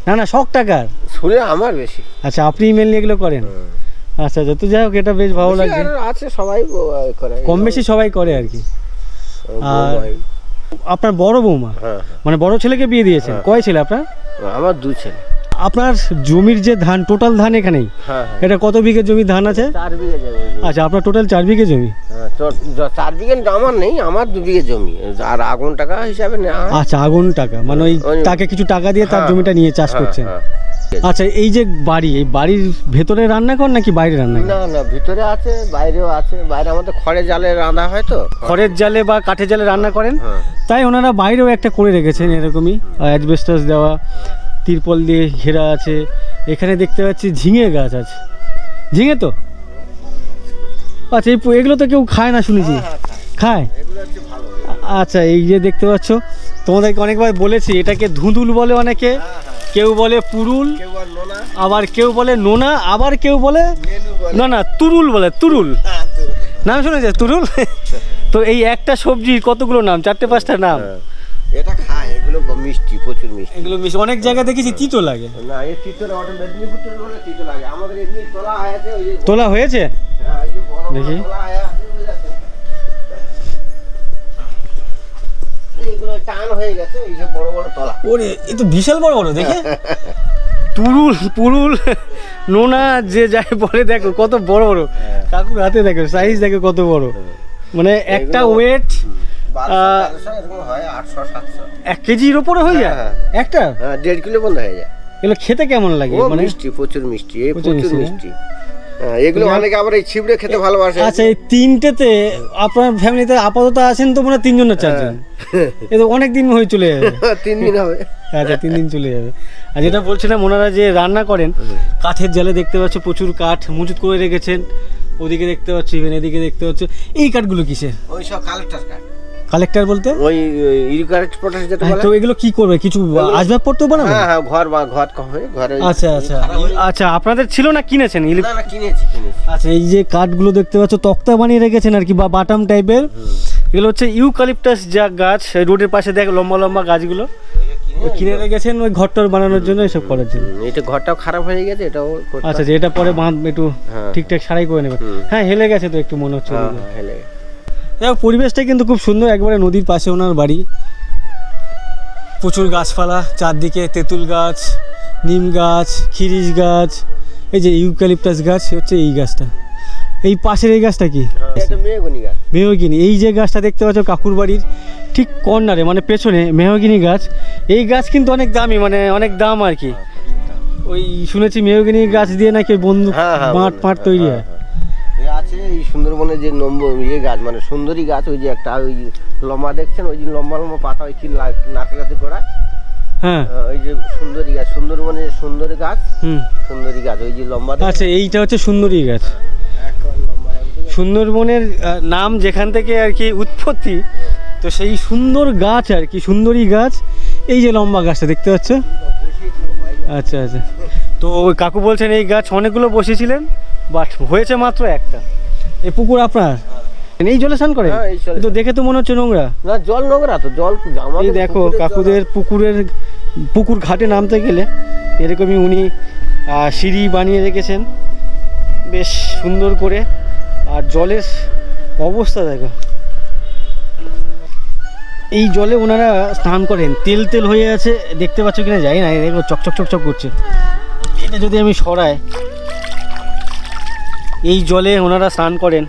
না না শখ টাকার শুনে আমার বেশি। আচ্ছা, আপনি মেনলি এগুলো করেন? আচ্ছা আচ্ছা। তো যাই হোক, এটা বেশ ভালো লাগছে, আছে সবাই করে, কম বেশি সবাই করে আর কি। আর আপনার বড় বৌমা মানে বড় ছেলেকে বিয়ে দিয়েছেন? কয় ছেলে আপনার? আমার 2 ছেলে। আপনার জমির যে ধান, টোটাল ধান এখানেই, এটা কত বিঘে জমি ধান আছে? 4 বিঘে জমি। আচ্ছা, আপনার টোটাল 4 বিঘে জমি? 4 বিঘে আমার নেই, আমার 2 বিঘে জমি, আর আগুন টাকা হিসাবে নেওয়া। আচ্ছা, আগুন টাকা মানে ওই তাকে কিছু টাকা দিয়ে তার জমিটা নিয়ে চাষ করছেন। আচ্ছা, এই যে বাড়ি, এই বাড়ির ভেতরে রান্না করেন নাকি বাইরে রান্না করেন? না না, ভিতরে আছে, বাইরেও আছে। বাইরে আমাদের খড়ের জালে রান্না হয়, তো খড়ের জালে বা কাঠের জালে রান্না করেন, তাই ওনারা বাইরেও একটা করে রেখেছেন এরকমই, অ্যাসবেস্টস দেওয়া, তিরপল দিয়ে ঘেরা আছে। এখানে দেখতে পাচ্ছি ঝিঙে গাছ আছে। ঝিঙে তো আচ্ছা, এগুলো তো কেউ খায় না শুনেছি, খায়? আচ্ছা, এই যে দেখতে পাচ্ছ, তোমাদেরকে অনেকবার বলেছি, এটাকে ধুঁদুল বলে অনেকে, কেউ বলে পুরুল, আবার কেউ বলে নোনা, আবার কেউ বলে না না তুরুল বলে, তুরুল নাম শুনেছে, তুরুল। তো এই একটা সবজির কতগুলো নাম, 4-5টা নাম। এটা খায়, এগুলো মিষ্টি, প্রচুর মিষ্টি। এগুলো মিষ্টি, অনেক জায়গায় দেখেছি তিতো লাগে। না, এই তিতোর অটো মেদিনীপুর থেকে বলে তিতো লাগে, আমাদের এমনি তোলা আছে। ওই যে তোলা হয়েছে, এই যে বড় দেখি। তোলা আছে, বুঝাচ্ছেন? এইগুলো টান হয়ে গেছে, এই যে বড় বড় তোলা। ওরে, এ তো বিশাল বড় বড় দেখে। তুরুল, পুরুল, নোনা যে যাই বলে, দেখো কত বড় বড়। কাকুর হাতে দেখো সাইজ, দেখো কত বড়, মানে একটা ওয়েট 1 কেজির উপরে হয়ে যায় একটা। 1.5 কিলো বন্ধ হয়ে যায়। এগুলো খেতে কেমন লাগে? মানে মিষ্টি, প্রচুর মিষ্টি, এই প্রচুর মিষ্টি। এগুলো অনেকে আবার এই ছিবড়ে খেতে ভালোবাসে। আচ্ছা, এই 3টেতে আপনার ফ্যামিলিতে আপাতত আছেন তো মনে 3 জন না 4 জন? এ তো অনেক দিন হয়ে চলে যাবে। 3 দিন হবে। আচ্ছা, 3 দিন চলে যাবে। আর যেটা বলছিলাম, ওনারা যে রান্না করেন, কাঠের জালে দেখতে পাচ্ছ প্রচুর কাঠ মজুত করে রেখেছেন। ওদিকে দেখতে পাচ্ছি, এদিকে দেখতে পাচ্ছ। এই কাঠগুলো কিসের? ওই সব কালেক্টর কাঠ। কালেক্টর বলতে ওই ইউরিক পটাশ যেটা বলে। তো এগুলো কি করবে, কিছু আসবাবপত্র বানাবে? হ্যাঁ হ্যাঁ, ঘর হবে ঘরে। আচ্ছা আচ্ছা আচ্ছা, আপনাদের ছিল না কিনেছেন? না না, কিনেছি। আচ্ছা, এই যে কাঠগুলো দেখতে পাচ্ছ তক্তা বানিয়ে রেখেছেন আর কি, বা বাটাম টাইপের। এগুলো হচ্ছে ইউক্যালিপটাস যা গাছ, রোডের পাশে দেখ লম্বা লম্বা গাছগুলো কিনে রেখেছেন ওই ঘরটার বানানোর জন্য, এসব করার জন্য। এটা ঘরটাও খারাপ হয়ে গেছে, এটাও আচ্ছা, এটা পরে একটু ঠিকঠাক সারাই করে নেবে। হ্যাঁ, হেলে গেছে তো একটু মনে হচ্ছে। হেলে পরিবেশটা কিন্তু খুব সুন্দর, একবারে নদীর পাশে ওনার বাড়ি। প্রচুর গাছপালা চারদিকে, তেঁতুল গাছ, নিম গাছ, খিরিস গাছ, এই যে ইউক্যালিপটাস গাছ হচ্ছে এই গাছটা। এই পাশের এই গাছটা কি? মেহগিনি। এই যে গাছটা দেখতে পাচ্ছ কাকুর বাড়ির ঠিক কর্নারে, মানে পেছনে মেহগিনি গাছ। এই গাছ কিন্তু অনেক দামি, মানে অনেক দাম আর কি। ওই শুনেছি মেহগিনি গাছ দিয়ে নাকি বন্দুক পাট তৈরি হয়। আছে এই সুন্দরবনে যে গাছ, মানে সুন্দরী গাছ, ওই যে একটা ওই লম্বা দেখছেন, ওই যে লম্বা লম্বা পাতা, ওই কি নাচে গোড়া। হ্যাঁ, ওই যে সুন্দরী গাছ, সুন্দরবনে সুন্দরী গাছ। সুন্দরী গাছ ওই যে লম্বা। আচ্ছা, এইটা হচ্ছে সুন্দরী গাছ। সুন্দরবনের নাম যেখান থেকে আর কি উৎপত্তি, তো সেই সুন্দর গাছ আর কি, সুন্দরী গাছ। এই যে লম্বা গাছটা দেখতে পাচ্ছ। আচ্ছা আচ্ছা, তো ওই কাকু বলছেন এই গাছ অনেকগুলো বসেছিলেন, বাট হয়েছে মাত্র একটা। এই পুকুর আপনার? এই জলে স্নান করে? তো দেখে তো মনে হচ্ছে নোংরা। না, জল নোংরা তো, জল এই দেখো কাকুদের পুকুর ঘাটে নামতে গেলে এরকমই উনি সিঁড়ি বানিয়ে রেখেছেন বেশ সুন্দর করে। আর জলের অবস্থা দেখো, এই জলে ওনারা স্নান করেন। তেল তেল হয়ে আছে, দেখতে পাচ্ছ কিনা জানি না, দেখো চকচক চকচক করছে। এটা যদি আমি সরাই, এই জলে ওনারা স্নান করেন।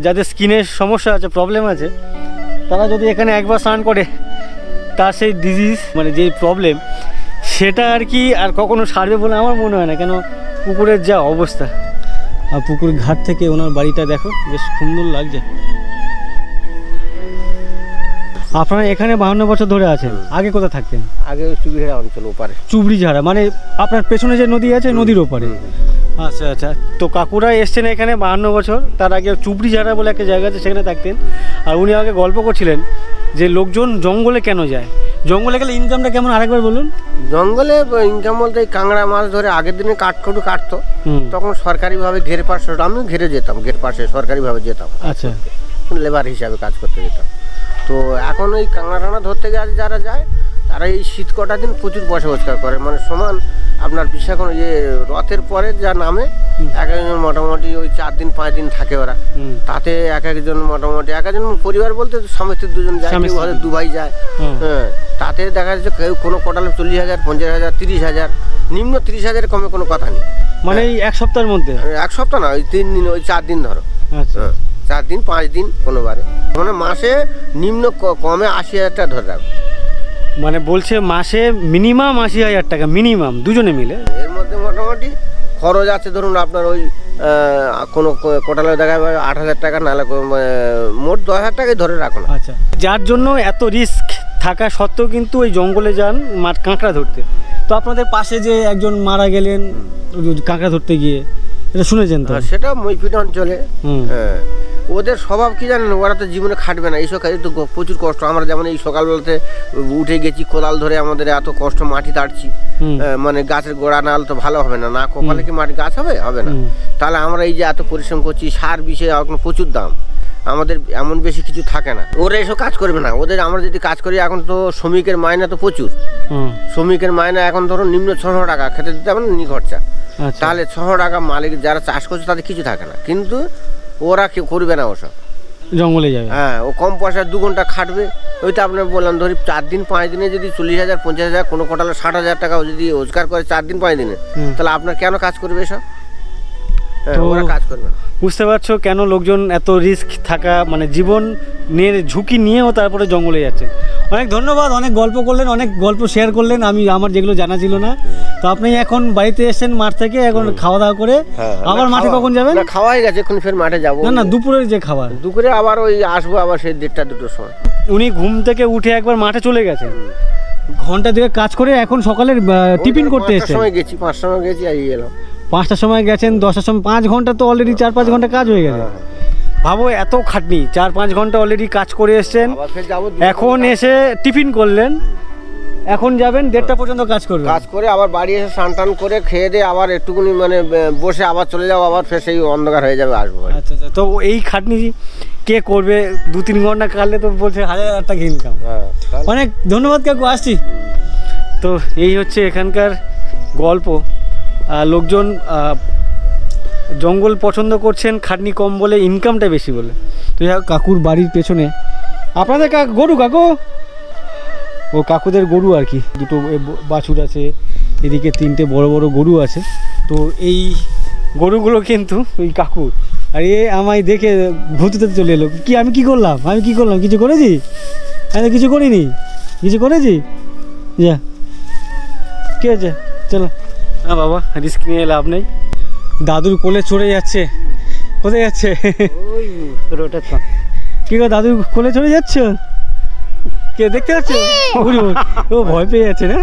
যাদের স্কিনের সমস্যা আছে, প্রবলেম আছে, তারা যদি এখানে একবার স্নান করে, তার সেই ডিজিজ মানে যে প্রবলেম সেটা আর কি আর কখনো সারবে বলে আমার মনে হয় না। কেন, পুকুরের যা অবস্থা। আর পুকুর ঘাট থেকে ওনার বাড়িটা দেখো, বেশ সুন্দর লাগছে। আপনারা এখানে 52 বছর ধরে আছেন। আগে কোথায় থাকতেন? আগে চুবড়িঝাড়া অঞ্চল ওপারে। চুবড়িঝাড়া মানে আপনার পেছনে যে নদী আছে, নদীর ওপারে। আচ্ছা আচ্ছা, তো কাকুরা এসছেন এখানে 52 বছর। তার আগে চুবড়িঝাড়া বলে একটা জায়গা আছে, সেখানে থাকতেন। আর উনি আগে গল্প করছিলেন যে লোকজন জঙ্গলে কেন যায়, জঙ্গলে গেলে ইনকামটা কেমন, আরেকবার বলুন। জঙ্গলে ইনকাম বলতে কাঁকড়া মাছ ধরে আগের দিনে কাঠকুটো কাটতো, তখন সরকারিভাবে ঘের পাশ, আমি ঘেরে যেতাম, ঘের পাশে সরকারিভাবে যেতাম। আচ্ছা, লেবার হিসাবে কাজ করতে যেতাম। তো এখন ওই কাঁকড়া টানা ধরতে গেলে যারা যায়, তারা এই শীত কটা দিন প্রচুর পয়সা রোজগার করে। মানে সমান আপনার বিশ্বাস করুন, যে রথের পরে যা নামে এক একজন মোটামুটি ওই 4 দিন 5 দিন থাকে ওরা। তাতে এক একজন মোটামুটি এক একজন পরিবার বলতে স্বামী স্ত্রী দুজন যায়, কেউ দুবাই যায়। হ্যাঁ, তাতে দেখা যাচ্ছে কেউ কোনো কোটালে 40,000, 50,000, 30,000, নিম্ন 30,000 কমে কোনো কথা নেই। মানে এই এক সপ্তাহের মধ্যে? এক সপ্তাহ না, ওই 3 দিন, ওই 4 দিন ধরো। আচ্ছা, 4 দিন 5 দিন কোনো বারে, মানে মাসে নিম্ন কমে 80,000 টাকা ধরে রাখো। মানে বলছে মাসে মিনিমাম 80,000 টাকা, মিনিমাম দুজনে মিলে। এর মধ্যে মোটামুটি খরচ আছে ধরুন আপনার ওই কোনো কোটালে দেখা যাবে 8,000 টাকা, নাহলে মোট 10,000 টাকাই ধরে রাখুন। আচ্ছা, যার জন্য এত রিস্ক থাকা সত্ত্বেও কিন্তু ওই জঙ্গলে যান কাঁকড়া ধরতে। তো আপনাদের পাশে যে একজন মারা গেলেন কাঁকড়া ধরতে গিয়ে, এটা শুনেছেন তো? সেটা মইপিট অঞ্চলে। হ্যাঁ, ওদের স্বভাব কি জানেন, ওরা তো জীবনে খাটবে না, এইসব কাজে তো প্রচুর কষ্ট। আমরা যেমন এই সকালবেলাতে উঠে গেছি, কোদাল ধরে আমাদের এত কষ্ট মাটি তাড়ছি, মানে গাছের গোড়া নাল তো ভালো হবে না, না কপালে কি মাটি গাছ হবে, হবে না। তাহলে আমরা এই যে এত পরিশ্রম করছি, সার বিষয়ে এখন প্রচুর দাম, আমাদের এমন বেশি কিছু থাকে না। ওরা এসব কাজ করবে না, ওদের আমরা যদি কাজ করি, এখন তো শ্রমিকের মাইনা তো প্রচুর। শ্রমিকের মাইনা এখন ধরো নিম্ন 600 টাকা, খেতে দিতে হবে না নি খরচা। তাহলে 600 টাকা মালিক যারা চাষ করছে তাদের কিছু থাকে না, কিন্তু ওরা কেউ করবে না, ওসব জঙ্গলে যাবে। হ্যাঁ, ও কম পয়সায় 2 ঘন্টা খাটবে। ওইটা আপনার বললাম, ধরি 4 দিন 5 দিনে যদি 40,000, 50,000, কোনো কোটালে 60,000 টাকা যদি রোজগার করে 4 দিন 5 দিনে, তাহলে আপনার কেন কাজ করবে এসব? ওরা কাজ করবে না। বুঝতে পারছো কেন লোকজন এত রিস্ক থাকা, মানে জীবনের ঝুঁকি নিয়েও তারপরে জঙ্গলে যাচ্ছে। অনেক ধন্যবাদ, অনেক গল্প করলেন, অনেক গল্প শেয়ার করলেন, আমার যেগুলো জানা ছিল না। তো আপনি এখন বাড়িতে এসেছেন মাঠ থেকে, এখন খাওয়া দাওয়া করে আবার মাঠে কখন যাবেন? খাওয়া হয়ে গেছে, এখন ফের মাঠে যাবো। না না, দুপুরের যে খাবার? দুপুরে আবার ওই আসবো, আবার সেই 1:30 2টোর সময়। উনি ঘুম থেকে উঠে একবার মাঠে চলে গেছেন, ঘন্টা 2 কাজ করে এখন সকালের টিফিন করতে এসেছেন। 5টার সময় গেছি, 5টার সময় গেছি, আর এলাম। 5টার সময় গেছেন, 10টার সময়, 5 ঘন্টা তো অলরেডি 4-5 ঘন্টা কাজ হয়ে গেছে। ভাবো এত খাটনি, 4-5 ঘন্টা অলরেডি কাজ করে এসছেন, আবার ফের যাবো এখন এসে টিফিন করলেন, এখন যাবেন 1:30টা পর্যন্ত কাজ করবেন। কাজ করে আবার বাড়ি এসে স্নান টান করে খেয়ে দিয়ে আবার একটুকুনি মানে বসে আবার চলে যাবো, আবার ফের সেই অন্ধকার হয়ে যাবে, আসবো বাড়ি। আচ্ছা আচ্ছা, তো এই খাটনি কে করবে? 2-3 ঘন্টা কাটলে তো বলছে 1000 টাকা ইনকাম। হ্যাঁ, তাহলে- অনেক ধন্যবাদ কাকু, আসছি। তো এই হচ্ছে এখানকার গল্প। লোকজন জঙ্গল পছন্দ করছেন, খাটনি কম বলে, ইনকামটা বেশি বলে। তো যাই হোক, কাকুর বাড়ির পেছনে আপনাদের গরু, কাকু ও কাকুদের গরু আর কি, 2টো বাছুর আছে, এদিকে 3টে বড় বড় গরু আছে। তো এই গরুগুলো কিন্তু ওই কাকুর। আর এ আমায় দেখে ভূতুতে চলে এলো, কি আমি কি করলাম, কিছু করেছি? আমি তো কিছু করিনি, কিছু করেছি? যা, কে আছে, চলো। না বাবা, রিস্ক নিয়ে লাভ নেই। দাদুর কোলে চড়ে যাচ্ছে, কোথায় যাচ্ছে? কি গো, দাদুর কোলে চড়ে যাচ্ছ? কে দেখতে পাচ্ছ? ও ভয় পেয়ে যাচ্ছে না?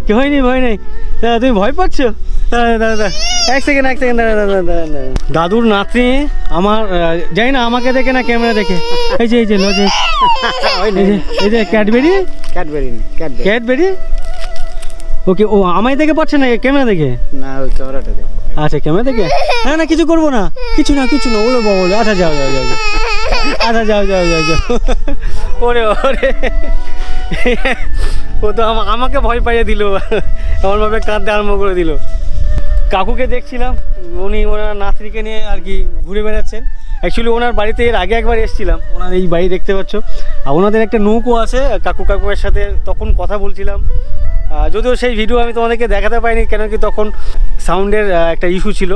কি হয়নি, ভয় নেই। দাদা তুমি ভয় পাচ্ছ? দাদা এক সেকেন্ড দাদা। দাদুর নাতনি আমার, জানি না আমাকে দেখে না ক্যামেরা দেখে, এই যে লজে এই যে ক্যাডবেরি। ওকে, ও আমায় দেখে পাচ্ছে না ক্যামেরা দেখে? না, ওই ক্যামেরাটা দেখো। আচ্ছা, ক্যামেরা দেখে। না কিছু করবো না, কিছু না বলো বলো। আচ্ছা যাও। আচ্ছা যাও। ওরে ও তো আমাকে ভয় পাইয়ে দিল, এমনভাবে কাঁদতে আরম্ভ করে দিল। কাকুকে দেখছিলাম, উনি ওনার নাতনিকে নিয়ে আর কি ঘুরে বেড়াচ্ছেন। অ্যাকচুয়ালি ওনার বাড়িতে এর আগে একবার এসেছিলাম, ওনার এই বাড়ি দেখতে পাচ্ছ। আর ওনাদের একটা নৌকো আছে, কাকুর সাথে তখন কথা বলছিলাম। যদিও সেই ভিডিও আমি তোমাদেরকে দেখাতে পারিনি, কেন কি তখন সাউন্ডের একটা ইস্যু ছিল,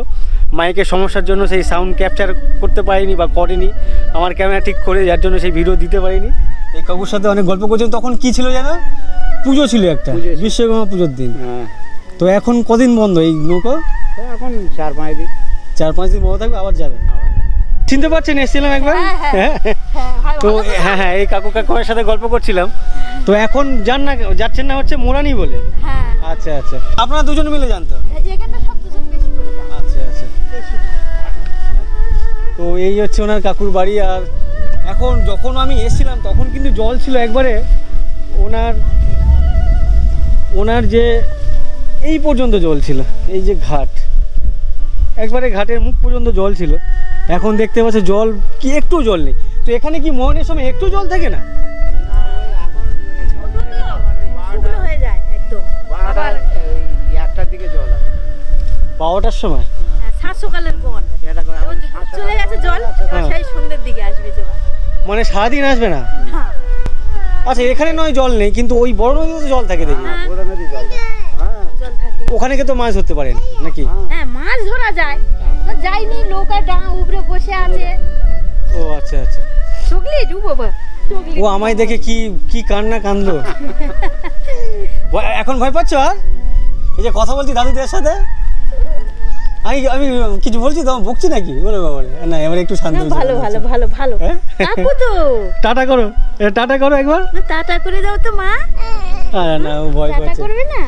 মাইকের সমস্যার জন্য সেই সাউন্ড ক্যাপচার করতে পারিনি বা করেনি আমার ক্যামেরা ঠিক করে, যার জন্য সেই ভিডিও দিতে পারিনি। এই কাকুর সাথে অনেক গল্প করছিলাম। তখন কি ছিল জানো, পুজো ছিল একটা, বিশ্বকর্মা পুজোর দিন। তো এখন কদিন বন্ধ এই নৌকো? এখন 4-5 দিন। 4-5 দিন বন্ধ থাকবে, আবার যাবেন। চিনতে পারছেন, এসেছিলাম একবার। হ্যাঁ, তো হ্যাঁ, এই কাকুর সাথে গল্প করছিলাম। তো এখন যাচ্ছেন না হচ্ছে মোরানি বলে। আচ্ছা, আপনারা দুজন মিলে যান তো? আচ্ছা। তো এই হচ্ছে ওনার কাকুর বাড়ি। আর এখন যখন আমি এসেছিলাম তখন কিন্তু জল ছিল একবারে, ওনার যে এই পর্যন্ত জল ছিল, এই যে ঘাট, একবারে ঘাটের মুখ পর্যন্ত জল ছিল। এখন দেখতে পাচ্ছ জল কি, একটু জল নেই। তো এখানে কি মোহনের সময় একটু জল থাকে না? হয়ে যায় একদম 1টার দিকে জল আছে, 12টার সময়। সাত সকালের গন চলে গেছে জল, সেই সন্ধ্যের দিকে আসবে জল, মানে সারাদিন আসবে না? আচ্ছা, এখানে নয় জল নেই, কিন্তু ওই বড় নদীতে জল থাকে দেখি। বড় নদী জল থাকে। জল থাকে ওখানে তো মাছ ধরতে পারেন নাকি? হ্যাঁ, মাছ ধরা যায়, যাইনি, নৌকা ডাঙা উপরে বসে আছে। ও আচ্ছা। চুগলি ডুবো, ও আমায় দেখে কি কান্না কান্দলো। এখন ভয় পাচ্ছ? আর এই যে কথা বলছি দাদুদের সাথে, আমি কিছু বলছি তো বকছি নাকি? বলে বাবা না, এবার একটু শান্ত। ভালো কাকু তো টাটা করো একবার। টাটা করে দাও তো মা। না, ও ভয় পাচ্ছে। করবে না?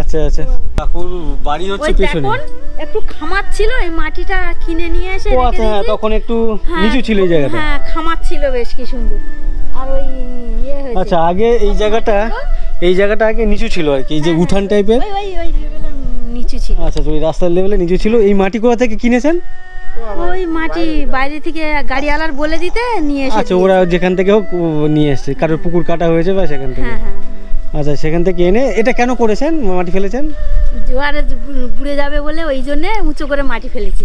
আচ্ছা। কাকুর বাড়ি হচ্ছে পেছনে। একটু খামার ছিল, এই মাটিটা কিনে নিয়ে এসে ও আচ্ছা, তখন একটু নিচু ছিল এই জায়গাটা। হ্যাঁ, খামার ছিল বেশ কি সুন্দর। আর ওই আচ্ছা, আগে এই জায়গাটা আগে নিচু ছিল আর কি, এই যে উঠান টাইপের। ওই লেভেলে নিচু ছিল। আচ্ছা, ওই রাস্তার লেভেলে নিচু ছিল। এই মাটি কোথা থেকে কিনেছেন? ওই মাটি বাইরে থেকে গাড়িওয়ালার বলে দিতে নিয়ে এসে। আচ্ছা, ওরা যেখান থেকে হোক নিয়ে এসছে, কারোর পুকুর কাটা হয়েছে বা সেখান থেকে। হ্যাঁ। আচ্ছা, সেখান থেকে এনে এটা কেন করেছেন, মাটি ফেলেছেন? জোয়ারে বুড়ে যাবে বলে ওই জন্য উঁচু করে মাটি ফেলেছি।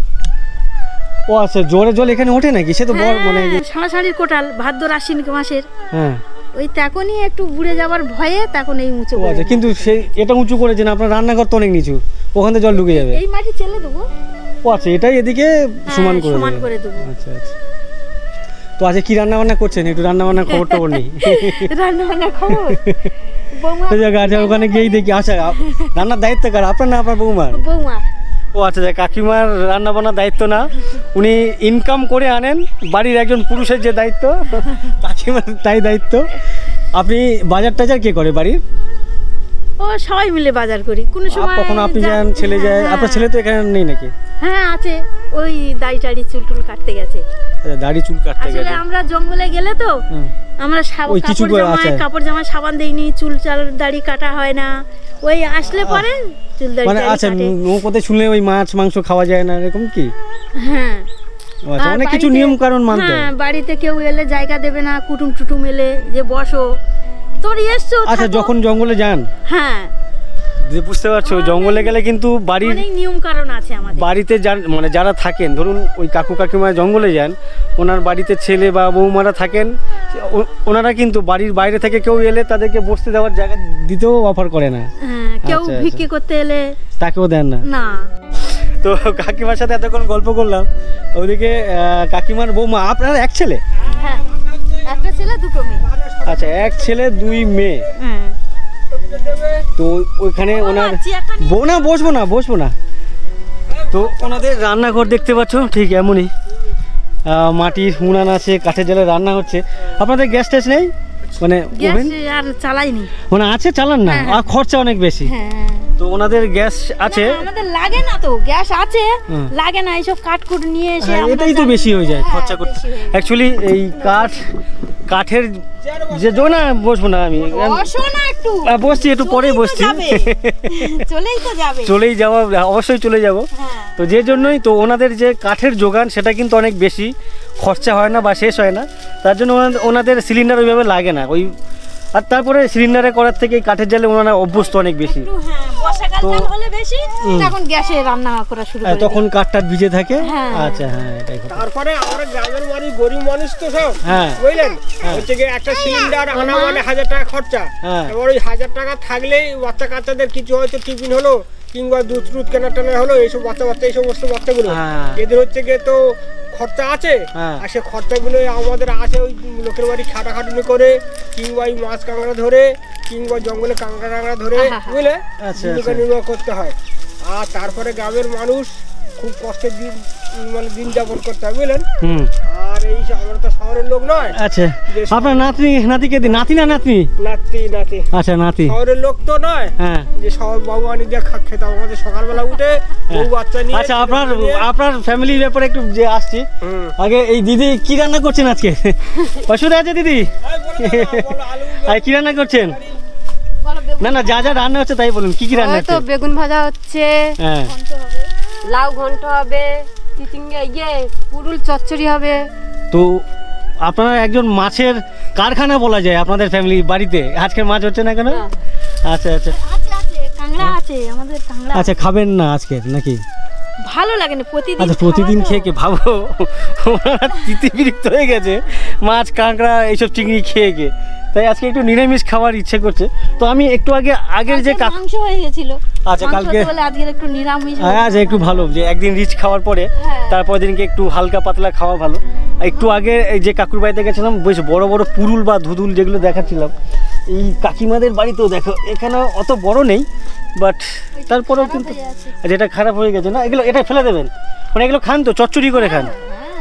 ও আচ্ছা, জোরে জল এখানে ওঠে নাকি? সে তো মানে সাড়াসাড়ির কোটাল, ভাদ্র আশ্বিন মাসের। হ্যাঁ, ওই তখনই একটু বুড়ে যাওয়ার ভয়ে তখন এই উঁচু। আচ্ছা, কিন্তু সেই এটা উঁচু করেছেন, আপনার রান্নাঘর তো অনেক নিচু, ওখান থেকে জল ঢুকে যাবে। এই মাটি চেলে দেবো। ও আচ্ছা, এটাই এদিকে সমান করে দেবো। আচ্ছা। তো আজকে কি রান্না বান্না করছেন? একটু রান্না বান্না খবর নেই। রান্না বান্না খবর আচ্ছা, ওখানে গিয়েই দেখি। আচ্ছা, রান্নার দায়িত্ব কার, আপনার না আপনার বৌমা? ও আচ্ছা, কাকিমার রান্না বান্নার দায়িত্ব না, উনি ইনকাম করে আনেন, বাড়ির একজন পুরুষের যে দায়িত্ব কাকিমার তাই দায়িত্ব। আপনি বাজার টাজার কে করে বাড়ির? ও সবাই মিলে বাজার করি, কোনো সময় কখনো আপনি যান, ছেলে যায়? হ্যাঁ। আপনার ছেলে তো এখানে নেই নাকি? হ্যাঁ আছে, ওই দাড়ি টাড়ি চুল টুল কাটতে গেছে। আচ্ছা, দাড়ি চুল কাটতে আসলে গেছে। আমরা জঙ্গলে গেলে তো হুম। আমরা ওই কিছু কাপড় জামায় সাবান দেইনি, চুল চাল দাড়ি কাটা হয় না, ওই আসলে পরে চুল দাড়ি মানে আচ্ছা, কাটে। নৌকোতে শুনলে ওই মাছ মাংস খাওয়া যায় না এরকম কি? হ্যাঁ আচ্ছা, আর অনেক কিছু বাড়িতে- নিয়ম কানুন মানতে হ্যাঁ, হয়। বাড়িতে কেউ এলে জায়গা দেবে না, কুটুম টুটুম এলে যে বসো, তোমরা এসছো আচ্ছা, থাকো। যখন জঙ্গলে যান, হ্যাঁ যে বুঝতে পারছো জঙ্গলে গেলে কিন্তু বাড়ির অনেক নিয়ম কারণ আছে আমাদের। বাড়িতে মানে যারা থাকেন, ধরুন ওই কাকু কাকিমা জঙ্গলে যান, ওনার বাড়িতে ছেলে বা বৌমারা থাকেন, ওনারা কিন্তু বাড়ির বাইরে থেকে কেউ এলে তাদেরকে বসতে দেওয়ার জায়গা দিতেও অফার করে না, হ্যাঁ, কেউ আচ্ছা, ভিক্ষি করতে এলে তাকেও দেন না। না। তো কাকিমার সাথে এতক্ষণ গল্প করলাম, ওইদিকে কাকিমার বৌমা, আপনার এক ছেলে? হ্যাঁ, একটা ছেলে দুটো মেয়ে। আচ্ছা, এক ছেলে দুই মেয়ে। হ্যাঁ, তো ওইখানে ওনার চেয়ারটা নিয়ে- বসবো না। তো ওনাদের রান্নাঘর দেখতে পাচ্ছ ঠিক এমনই, মাটির উনান আছে, কাঠের জালে রান্না হচ্ছে। আপনাদের গ্যাস ট্যাস নেই, মানে গ্যাস ওভেন আর চালাইনি। মানে আছে, চালান না, হ্যাঁ। আর খরচা অনেক বেশি। হ্যাঁ, তো ওনাদের গ্যাস আছে, না, আমাদের লাগে না তো, গ্যাস আছে, হুম। লাগে না, এইসব কাঠকুট নিয়ে এসে হ্যাঁ, আমরা এটাই তো জ্বালিয়ে- বেশি হয়ে যায় হ্যাঁ, খরচা করতে। বেশি হয়ে যায়। অ্যাকচুয়ালি এই কাঠের যে না, বসবো না আমি, বসো না একটু, বসছি একটু পরে চলেই তো বসছি। যাবে। চলেই তো যাবে। চলেই যাওয়া, অবশ্যই চলে যাব। হ্যাঁ, তো যে জন্যই তো ওনাদের যে কাঠের যোগান সেটা কিন্তু অনেক বেশি, খরচা হয় না বা শেষ হয় না, তার জন্য ওনাদের সিলিন্ডার ওইভাবে লাগে না। ওই আর তারপরে সিলিন্ডারে করার থেকে এই কাঠের জালে ওনারা অভ্যস্ত অনেক বেশি। একটু হ্যাঁ, বর্ষাকাল তো- হলে বেশি, তখন গ্যাসে রান্না করা শুরু করে তখন কাঠটা ভিজে থাকে। হ্যাঁ। আচ্ছা, হ্যাঁ, এটাই কথা। তারপরে আমরা গ্রামের বাড়ি গরিব মানুষ তো সব, হ্যাঁ, বুঝলেন, হচ্ছে গিয়ে একটা সিলিন্ডার আনা মানে 1000 টাকা খরচা। হ্যাঁ। এবার ওই 1000 টাকা থাকলেই বাচ্চা কাচ্চাদের কিছু হয়তো টিফিন হলো, কিংবা দুধ টুধ কেনা টেনা হলো, এইসব বাচ্চা এই সমস্ত বাচ্চাগুলো, হ্যাঁ। এদের হচ্ছে গিয়ে তো খরচা আছে। হ্যাঁ। আর সে খরচাগুলো আমাদের আছে, ওই লোকের বাড়ি খাটাখাটুনি করে, কিংবা ওই মাছ কাঁকড়া ধরে, কিংবা জঙ্গলে কাঁকড়া টাঁকড়া ধরে, বুঝলে, আচ্ছা, জীবিকা আচ্ছা। নির্বাহ করতে হয়। আর তারপরে গ্রামের মানুষ খুব কষ্টের দিন, মানে দিন যাপন করতে হয়, বুঝলেন। হুম, আর এই যে আমরা তো শহরের লোক নয়, আচ্ছা। আপনার নাতিকে নাতি না নাতনি? নাতি আচ্ছা, নাতি। শহরের লোক তো নয় হ্যাঁ। যে শহর বাবু আনি দিয়ে খেতাম। আমাদের সকালবেলা উঠে বউ বাচ্চা নিয়ে, আচ্ছা, আপনার ফ্যামিলির ব্যাপারে একটু যে আসছি। হুম। আগে এই দিদি কি রান্না করছেন আজকে? অসুবিধা আছে দিদি? আর কি রান্না করছেন? না, যা যা রান্না হচ্ছে তাই বলুন, কি রান্না হয়তো হচ্ছে? বেগুন ভাজা হচ্ছে, হ্যাঁ। লাউ ঘন্ট হবে, পুরুল চচ্চড়ি হবে। তো আপনারা একজন মাছের কারখানা বলা যায় আপনাদের ফ্যামিলি বাড়িতে। আজকে মাছ হচ্ছে না কেন? আচ্ছা, আচ্ছা, আছে কাঁকড়া আছে, আমাদের কাঁকড়া আচ্ছা। খাবেন না আজকে নাকি? ভালো লাগে না প্রতিদিন। আচ্ছা, প্রতিদিন খাওয়া তো। খেয়ে ভাবো ওনারা তিতিবিরক্ত হয়ে গেছে মাছ কাঁকড়া এইসব চিংড়ি খেয়ে গিয়ে, তাই আজকে একটু নিরামিষ খাওয়ার ইচ্ছে করছে। তো আমি একটু আগের যে কালকে মাংস হয়ে গেছিল। আচ্ছা, মাংস কালকে বলে আজকে একটু নিরামিষ। আচ্ছা, একটু ভালো যে একদিন রিচ খাওয়ার পরে হ্যাঁ। তারপর দিনকে একটু হালকা পাতলা খাওয়া ভালো। একটু আগে এই যে কাকুর বাড়িতে গেছিলাম, বেশ বড় বড় পুরুল বা ধুদুল যেগুলো দেখাচ্ছিলাম, এই কাকিমাদের বাড়িতেও দেখো এখানে অত বড় নেই, বাট তারপরেও কিন্তু যেটা খারাপ হয়ে গেছে না, এটা ফেলে দেবেন, মানে এগুলো খান তো চচ্চড়ি করে খান।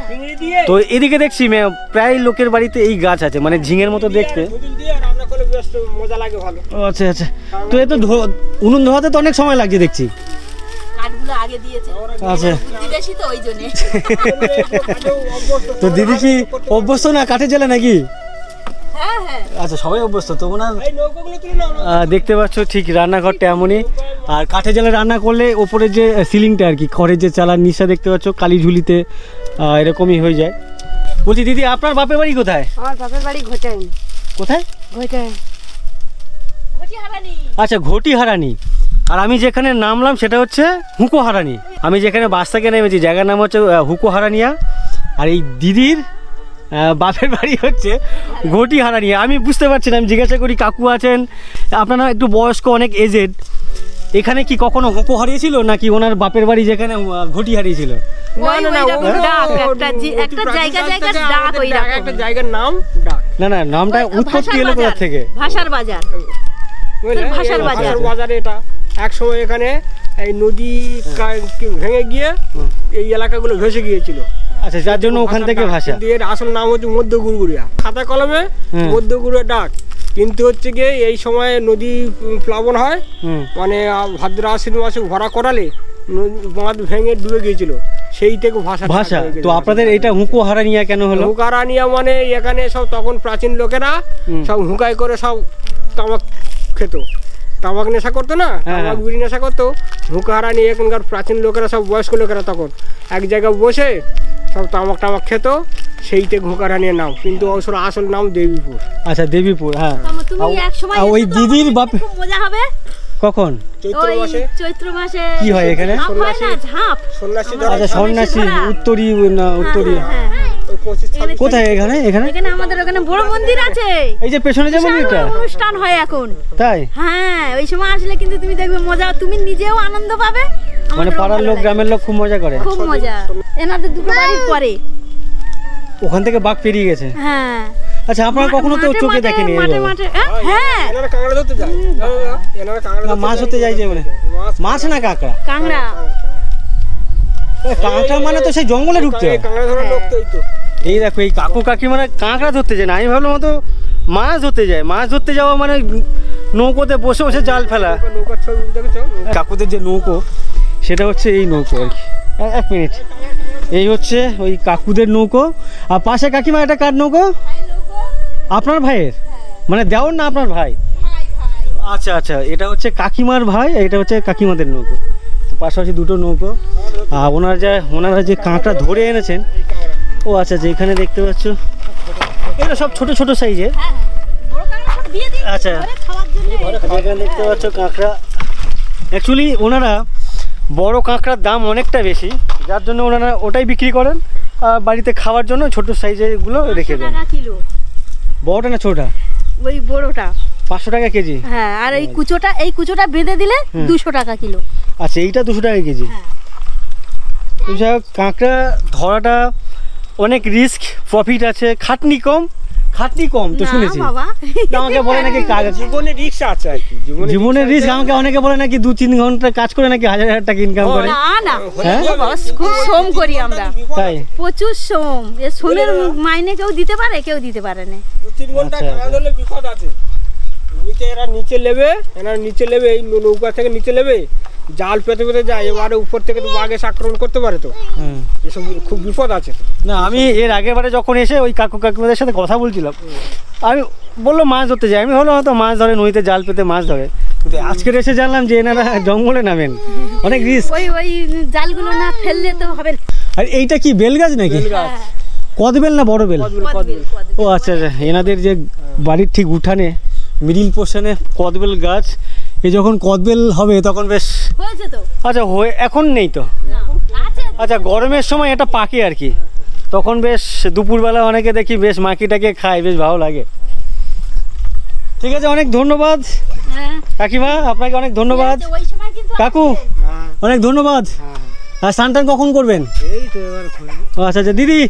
চিংড়ি দিয়ে তো এদিকে দেখছি প্রায় লোকের বাড়িতে এই গাছ আছে, মানে ঝিঙের মতো দেখতে। দুদিন দিয়ে রান্না করলে বেশ মজা লাগে, ভালো। ও আচ্ছা, আচ্ছা। তো এ তো উনুন ধোয়াতে তো অনেক সময় লাগছে দেখছি। কাঠগুলো আগে দিয়েছে, আচ্ছা। বুদ্ধি বেশি তো ওই জন্য। তো দিদি কি অভ্যস্ত না কাঠের জ্বালা নাকি? হ্যাঁ, হ্যাঁ। আচ্ছা, সবাই অভ্যস্ত তো ওনার। এই নৌকোগুলো তুলে নাও। দেখতে পাচ্ছ ঠিক রান্নাঘরটা এমনই। আর কাঠের জালে রান্না করলে ওপরে যে সিলিংটা আর কি, খড়ের যে চালার নিচটা দেখতে পাচ্ছ কালি ঝুলিতে এরকমই হয়ে যায়। বলছি দিদি, আপনার বাপের বাড়ি কোথায়? আমার বাপের বাড়ি ঘোটাই। কোথায়? ঘোটাই। আচ্ছা, ঘটি হারানি। আর আমি যেখানে নামলাম সেটা হচ্ছে হুঁকো হারানি। আমি যেখানে বাস থেকে নেমেছি জায়গার নাম হচ্ছে হুঁকো হারানিয়া। আর এই দিদির বাপের বাড়ি হচ্ছে ঘটি হারানিয়া। আমি বুঝতে পারছি না, আমি জিজ্ঞাসা করি কাকু আছেন, আপনারা একটু বয়স্ক, অনেক এজেড, এখানে কি কখনো হুঁকো হারিয়েছিল নাকি ওনার বাপের বাড়ি যেখানে ঘটি হারিয়েছিল? একটা জায়গার নাম ডাক। না, নামটা উৎপত্তি এলো কোথা থেকে? ভাষার বাজার। বুঝলে, ভাষার এই বাজার। বাজারে এটা এক সময় এখানে এই নদী ভেঙে গিয়ে এই এলাকাগুলো ভেসে গিয়েছিল। আচ্ছা, যার জন্য ওখান থেকে ভাষা। কিন্তু এর আসল নাম হচ্ছে মধ্য গুড়গুড়িয়া। খাতা কলমে মধ্য গুড়িয়া ডাক। কিন্তু হচ্ছে গিয়ে এই সময় নদী প্লাবন হয়, মানে ভাদ্র আশ্বিন মাসে ভরা করালে বাঁধ ভেঙে ডুবে গিয়েছিল, সেই থেকে ভাষা। তো আপনাদের এটা হুঁকো হারানিয়া কেন হলো? হুঁকা হারানিয়া মানে এখানে সব তখন প্রাচীন লোকেরা সব হুঁকাই করে সব তামাক খেত, তামাক নেশা করতো না, তামাক বিড়ি নেশা করতো। হুঁকা হারানি এখনকার প্রাচীন লোকেরা সব বয়স্ক লোকেরা তখন এক জায়গায় বসে সব তামাক টামাক খেত, সেইতে হুঁকা হারানির নাম, কিন্তু আসল নাম দেবীপুর। আচ্ছা দেবীপুর, হ্যাঁ। তুমি এক সময় ওই দিদির বাপ মজা হবে কখন? চৈত্র মাসে কি হয় এখানে? সন্ন্যাসী, আচ্ছা সন্ন্যাসী, উত্তরী না উত্তরী কোথায়? এখানে এখানে আমাদের ওখানে বড় মন্দির আছে, এই যে পেছনে যে মন্দিরটা, অনুষ্ঠান হয় এখন। তাই? হ্যাঁ, ওই সময় আসলে কিন্তু তুমি দেখবে মজা, তুমি নিজেও আনন্দ পাবে, মানে পাড়ার লোক গ্রামের লোক খুব মজা করে, খুব মজা। এনাদের দুটো বাড়ির পরে ওখান থেকে বাঘ পেরিয়ে গেছে। হ্যাঁ। আচ্ছা আপনারা কখনো তো চোখে দেখেনি? হ্যাঁ, এনারা কাঁকড়া ধরতে যায়, এনারা কাঁকড়া না মাছ হতে যায় যে, মানে মাছ না কাঁকড়া? কাঁকড়া। কাঁকড়া মানে তো সেই জঙ্গলে ঢুকতে হয়। কাঁকড়া ধরার লোক তো এই তো। এই দেখো এই কাকু কাকিমারা কাঁকড়া ধরতে যায় না, আমি ভাবলাম তো মাছ ধরতে যায়। মাছ ধরতে যাওয়া মানে নৌকোতে বসে বসে জাল ফেলা। নৌকার ছবি দেখেছো? কাকুদের যে নৌকো সেটা হচ্ছে এই নৌকো আর কি। এক মিনিট, এই হচ্ছে ওই কাকুদের নৌকো। আর পাশে কাকিমা এটা কার নৌকো? আপনার ভাইয়ের, মানে দেওর না আপনার ভাই? আচ্ছা আচ্ছা, এটা হচ্ছে কাকিমার ভাই, এটা হচ্ছে কাকিমাদের নৌকো। তো পাশাপাশি দুটো নৌকো। আর ওনারা যে কাঁকড়া ধরে এনেছেন, ও আচ্ছা আচ্ছা, এখানে দেখতে পাচ্ছ এগুলো সব ছোট ছোট সাইজের। আচ্ছা এখানে দেখতে পাচ্ছ কাঁকড়া। অ্যাকচুয়ালি ওনারা বড় কাঁকড়ার দাম অনেকটা বেশি, যার জন্য ওনারা ওটাই বিক্রি করেন, আর বাড়িতে খাওয়ার জন্য ছোট সাইজেরগুলো রেখে দেন। বড়টা না ছোটটা? ওই বড়টা 500 টাকা কেজি। হ্যাঁ, আর এই কুচোটা বেঁধে দিলে 200 টাকা কিলো। আচ্ছা এইটা 200 টাকা কেজি। কাঁকড়া ধরাটা অনেক রিস্ক, প্রফিট আছে, খাটনি কম তো শুনেছি। আমাকে বলে নাকি জীবনে রিস্ক আছে আর কি, জীবনের রিস্ক। আমাকে অনেকে বলে নাকি 2-3 ঘন্টা কাজ করে নাকি 1000 টাকা ইনকাম করে। না খুব শ্রম করি আমরা, তাই? প্রচুর শ্রম। এর শ্রমের মাইনে কেউ দিতে পারে না। 2-3 ঘন্টা কাজ হলে বিপদ আছে। এরা নিচে নেবে, এই নৌকা থেকে নিচে নেবে, জাল পেতে পেতে যায়, এবারে উপর থেকে তো বাঘ এসে আক্রমণ করতে পারে, তো এসব খুব বিপদ আছে। না আমি এর আগের বারে যখন এসে ওই কাকু কাকিমাদের সাথে কথা বলছিলাম, আমি বললো মাছ ধরতে যাই, আমি হলো হয়তো মাছ ধরে, নদীতে জাল পেতে মাছ ধরে, কিন্তু আজকের এসে জানলাম যে এনারা জঙ্গলে নামেন, অনেক রিস্ক। ওই জালগুলো না ফেললে তো হবে। আর এইটা কি বেল গাছ নাকি? কদবেল না বড় বেল? ও আচ্ছা আচ্ছা, এনাদের যে বাড়ির ঠিক উঠানে মিডিল পোর্শনে কদবেল গাছ। এই যখন কদবেল হবে তখন বেশ হয়েছে তো। আচ্ছা এখন নেই তো। আচ্ছা গরমের সময় এটা পাকে আর কি, তখন বেশ দুপুরবেলা অনেকে দেখি বেশ মাখিটাকে খায়, বেশ ভালো লাগে। ঠিক আছে, অনেক ধন্যবাদ কাকিমা, আপনাকে অনেক ধন্যবাদ। কাকু অনেক ধন্যবাদ। আর স্নান কখন করবেন? আচ্ছা আচ্ছা দিদি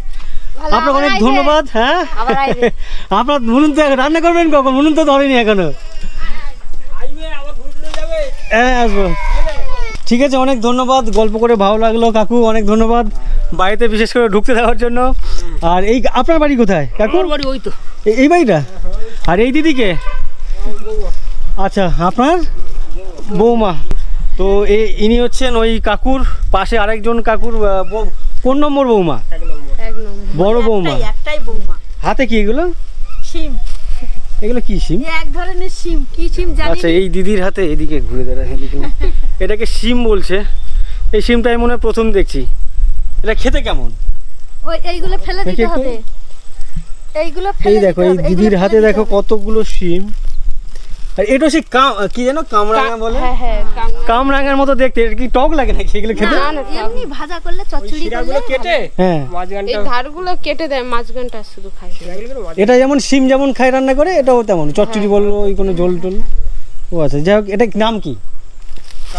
আপনাকে অনেক ধন্যবাদ। হ্যাঁ আপনার বলুন তো রান্না করবেন কখন? বলুন তো, ধরেনি এখনো। হ্যাঁ আসবো। ঠিক আছে, অনেক ধন্যবাদ, গল্প করে ভালো লাগলো কাকু, অনেক ধন্যবাদ বাড়িতে বিশেষ করে ঢুকতে দেওয়ার জন্য। আর এই আপনার বাড়ি কোথায় কাকু? বাড়ি ওই তো এই বাড়িটা। আর এই দিদিকে? আচ্ছা আপনার বৌমা। তো ইনি হচ্ছেন ওই কাকুর পাশে আরেকজন কাকুর কোন নম্বর বৌমা? বড় বৌমা। একটাই বৌমা। হাতে কি এগুলো? শিম। এগুলো কি শিম? এক ধরনের শিম, কি শিম জানি। আচ্ছা এই দিদির হাতে, এদিকে ঘুরে দাঁড়া, এটাকে শিম বলছে। এই শিমটা আমি মনে হয় প্রথম দেখছি। এটা খেতে কেমন? ওই এইগুলো ফেলে দিতে হবে, এইগুলো ফেলে। এই দেখো এই দিদির হাতে দেখো কতগুলো শিম। আর এটা সে কি জানো কামরাঙা বলে? হ্যাঁ কামরাঙার মতো দেখতে। এটা কি টক লাগে নাকি এগুলো খেতে? এমনি ভাজা করলে চচ্চড়ি করলে কেটে হ্যাঁ এই ধারগুলো কেটে দেয়, মাছগানটা শুধু খায়। এটা যেমন শিম যেমন খায় রান্না করে, এটাও তেমন চচ্চড়ি বললো, ওই কোনো ঝোল টোল। ও আচ্ছা, যাই হোক, এটা নাম কি?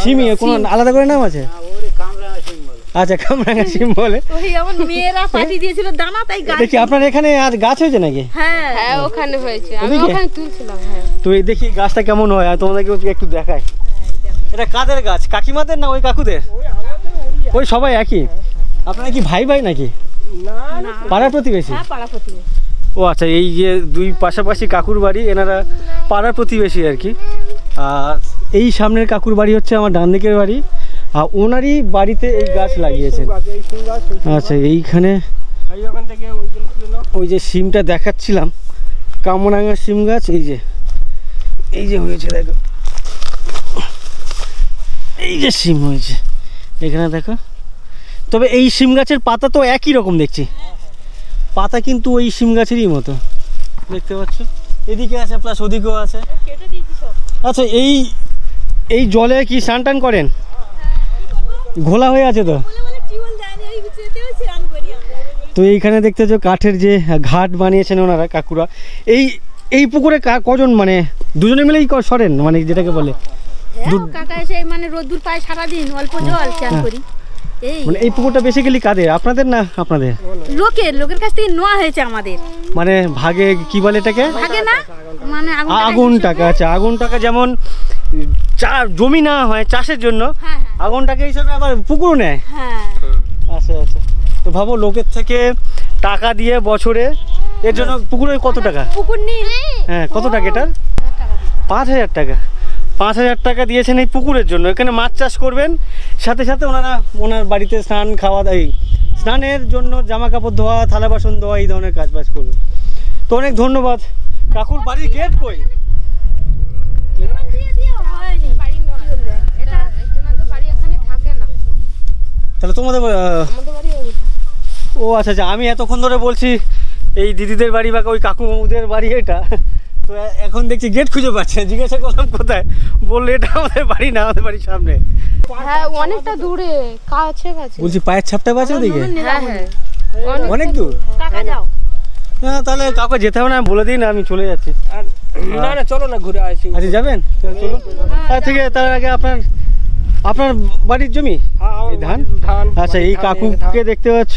শিমই কোনো আলাদা করে নাম আছে? আচ্ছা কামরাঙা শিম বলে। ওই আমার মেয়েরা পাঠিয়ে দিয়েছিল দানা, তাই গাছ। দেখি আপনার এখানে আর গাছ হয়েছে নাকি? হ্যাঁ ওখানে হয়েছে, আমি ওখানে তুলছিলাম। হ্যাঁ তো এই দেখি গাছটা কেমন হয়, আর তোমাদেরকে একটু দেখাই। এটা কাদের গাছ? কাকিমাদের না ওই কাকুদের? ওই সবাই একই। আপনারা কি ভাই ভাই নাকি? না পাড়ার প্রতিবেশী? হ্যাঁ পাড়া প্রতিবেশী। ও আচ্ছা, এই যে দুই পাশাপাশি কাকুর বাড়ি, এনারা পাড়ার প্রতিবেশী আর কি। আর এই সামনের কাকুর বাড়ি হচ্ছে আমার ডান দিকের বাড়ি, আর ওনারই বাড়িতে এই গাছ লাগিয়েছেন। আচ্ছা, এইখানে ওই যে সিমটা দেখাচ্ছিলাম, কামরাঙা সিম গাছ, এই যে হয়েছে দেখো, এই যে সিম হয়েছে এখানে দেখো। তবে এই সিম গাছের পাতা তো একই রকম দেখছি, পাতা কিন্তু ওই সিম গাছেরই মতো দেখতে পাচ্ছ। এদিকে আছে প্লাস ওদিকেও আছে। আচ্ছা, এই জলে কি স্নান টান করেন? ঘোলা হয়ে আছে তো। তো এইখানে দেখতে পাচ্ছ কাঠের যে ঘাট বানিয়েছেন ওনারা কাকুরা। এই পুকুরে কজন, মানে দুজনে মিলেই সরেন, মানে যেটাকে বলে কাকা এসে মানে রোদ্দুর পায় সারাদিন, অল্প জল চান করি। মানে এই পুকুরটা বেসিক্যালি কাদের, আপনাদের না আপনাদের? লোকের কাছ থেকে নেওয়া হয়েছে আমাদের। মানে ভাগে কি বলে এটাকে? ভাগে না, মানে আগুন টাকা। আচ্ছা, আগুন টাকা যেমন জমি না হয় চাষের জন্য, আগুন টাকা হিসাবে আবার পুকুরও নেয়। হ্যাঁ, আচ্ছা আচ্ছা। তো ভাবো লোকের থেকে টাকা দিয়ে বছরে এর জন্য পুকুরে কত টাকা? পুকুর নিয়ে হ্যাঁ, কত টাকা এটার? 5,000 টাকা। 5,000 টাকা দিয়েছেন এই পুকুরের জন্য। এখানে মাছ চাষ করবেন, সাথে সাথে ওনার বাড়িতে স্নান খাওয়া দাওয়া, স্নানের জন্য জামা কাপড় ধোয়া, থালা বাসন ধোয়া, এই ধরনের কাজ বাজ করবে। তো অনেক ধন্যবাদ। কাকুর বাড়ির গেট কই? তাহলে তোমাদের ও আচ্ছা আচ্ছা, আমি এতক্ষণ ধরে বলছি এই দিদিদের বাড়ি বা ওই কাকুদের বাড়ি এটা, তো এখন দেখছি গেট খুঁজে পাচ্ছে। জিজ্ঞাসা করলাম কোথায়, বললে এটা আমাদের বাড়ি না, আমাদের বাড়ির সামনে। হ্যাঁ, অনেকটা দূরে, কাছে কাছে। বলছি পায়ের ছাপটা আছে ওদিকে? হ্যাঁ হ্যাঁ, অনেক দূর। কাকা যাও। হ্যাঁ, তাহলে কাউকে যেতে হবে না, বলে দিন, আমি চলে যাচ্ছি। না না, চলো না, ঘুরে আসি। আচ্ছা, যাবেন? চলুন। তার থেকে তার আগে আপনার বাড়ির জমি এই ধান? আচ্ছা, এই কাকুকে দেখতে পাচ্ছ,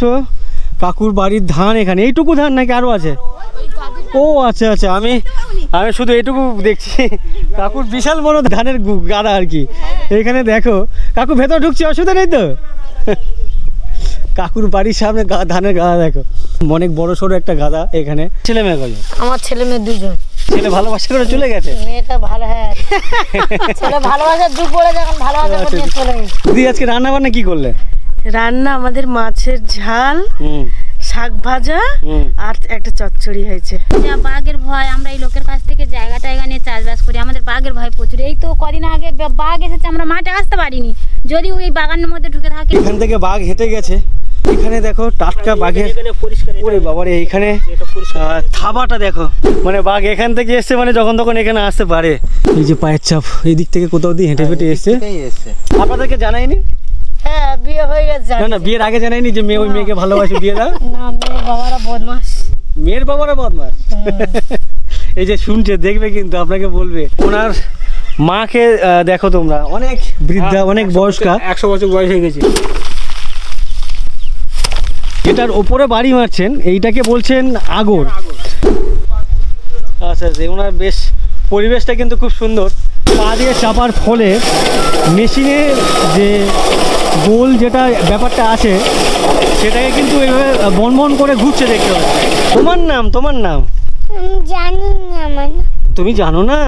কাকুর বাড়ির ধান এখানে। এইটুকু ধান নাকি আরো আছে? ও আচ্ছা আচ্ছা, আমি শুধু এইটুকু দেখছি। কাকুর বিশাল বড় ধানের গাদা আর কি। এখানে দেখো কাকু, ভেতর ঢুকছি, অসুবিধা নেই তো? কাকুর বাড়ির সামনে ধানের গাদা দেখো, অনেক বড় সড়ো একটা গাদা। এখানে ছেলে মেয়ে কজন? আমার ছেলে মেয়ে 2জন। ছেলে ভালোবাসা করে চলে গেছে? মেয়েটা ভালো, হ্যাঁ ছেলে ভালোবাসার যুগ বলে যখন ভালোবাসা করে চলে গেছে। দিদি আজকে রান্না বান্না কি করলে? রান্না আমাদের মাছের ঝাল, শাক ভাজা আর একটা চচ্চড়ি হয়েছে। বাঘের ভয়, আমরা এই লোকের কাছ থেকে জায়গা টায়গা নিয়ে চাষবাস করি, আমাদের বাঘের ভয় প্রচুর। এই তো কদিন আগে বাঘ এসেছে, আমরা মাঠে আসতে পারিনি, যদি ওই বাগানের মধ্যে ঢুকে থাকে। এখান থেকে বাঘ হেঁটে গেছে, এখানে দেখো টাটকা বাঘের, ওরে বাবারে, এইখানে থাবাটা দেখো, মানে বাঘ এখান থেকে এসছে, মানে যখন তখন এখানে আসতে পারে। এই যে পায়ের চাপ, এই দিক থেকে কোথাও দিয়ে হেঁটে ফেটে এসছে। আপনাদেরকে জানাইনি? হ্যাঁ, বিয়ে হয়ে গেছে। না না, বিয়ের আগে জানাইনি যে ওই মেয়েকে ভালোবাসে, বিয়ে দাও? না, মেয়ের বাবারা বদমাস। মেয়ের বাবারা বদমাস? এই যে শুনছে, দেখবে কিন্তু আপনাকে বলবে। ওনার মাকে দেখো তোমরা, অনেক বৃদ্ধা, অনেক বয়স্কা, 100 বছর বয়স হয়ে গেছে। এটার ওপরে বাড়ি মারছেন, এইটাকে বলছেন আগর। আচ্ছা, ওনার বেশ পরিবেশটা কিন্তু খুব সুন্দর। পা দিয়ে চাপার ফলে মেশিনে যে গোল যেটা ব্যাপারটা আছে, সেটাকে কিন্তু এইভাবে বনবন করে ঘুরছে দেখতে পাচ্ছি। তোমার নাম? জানি না। তুমি জানো না?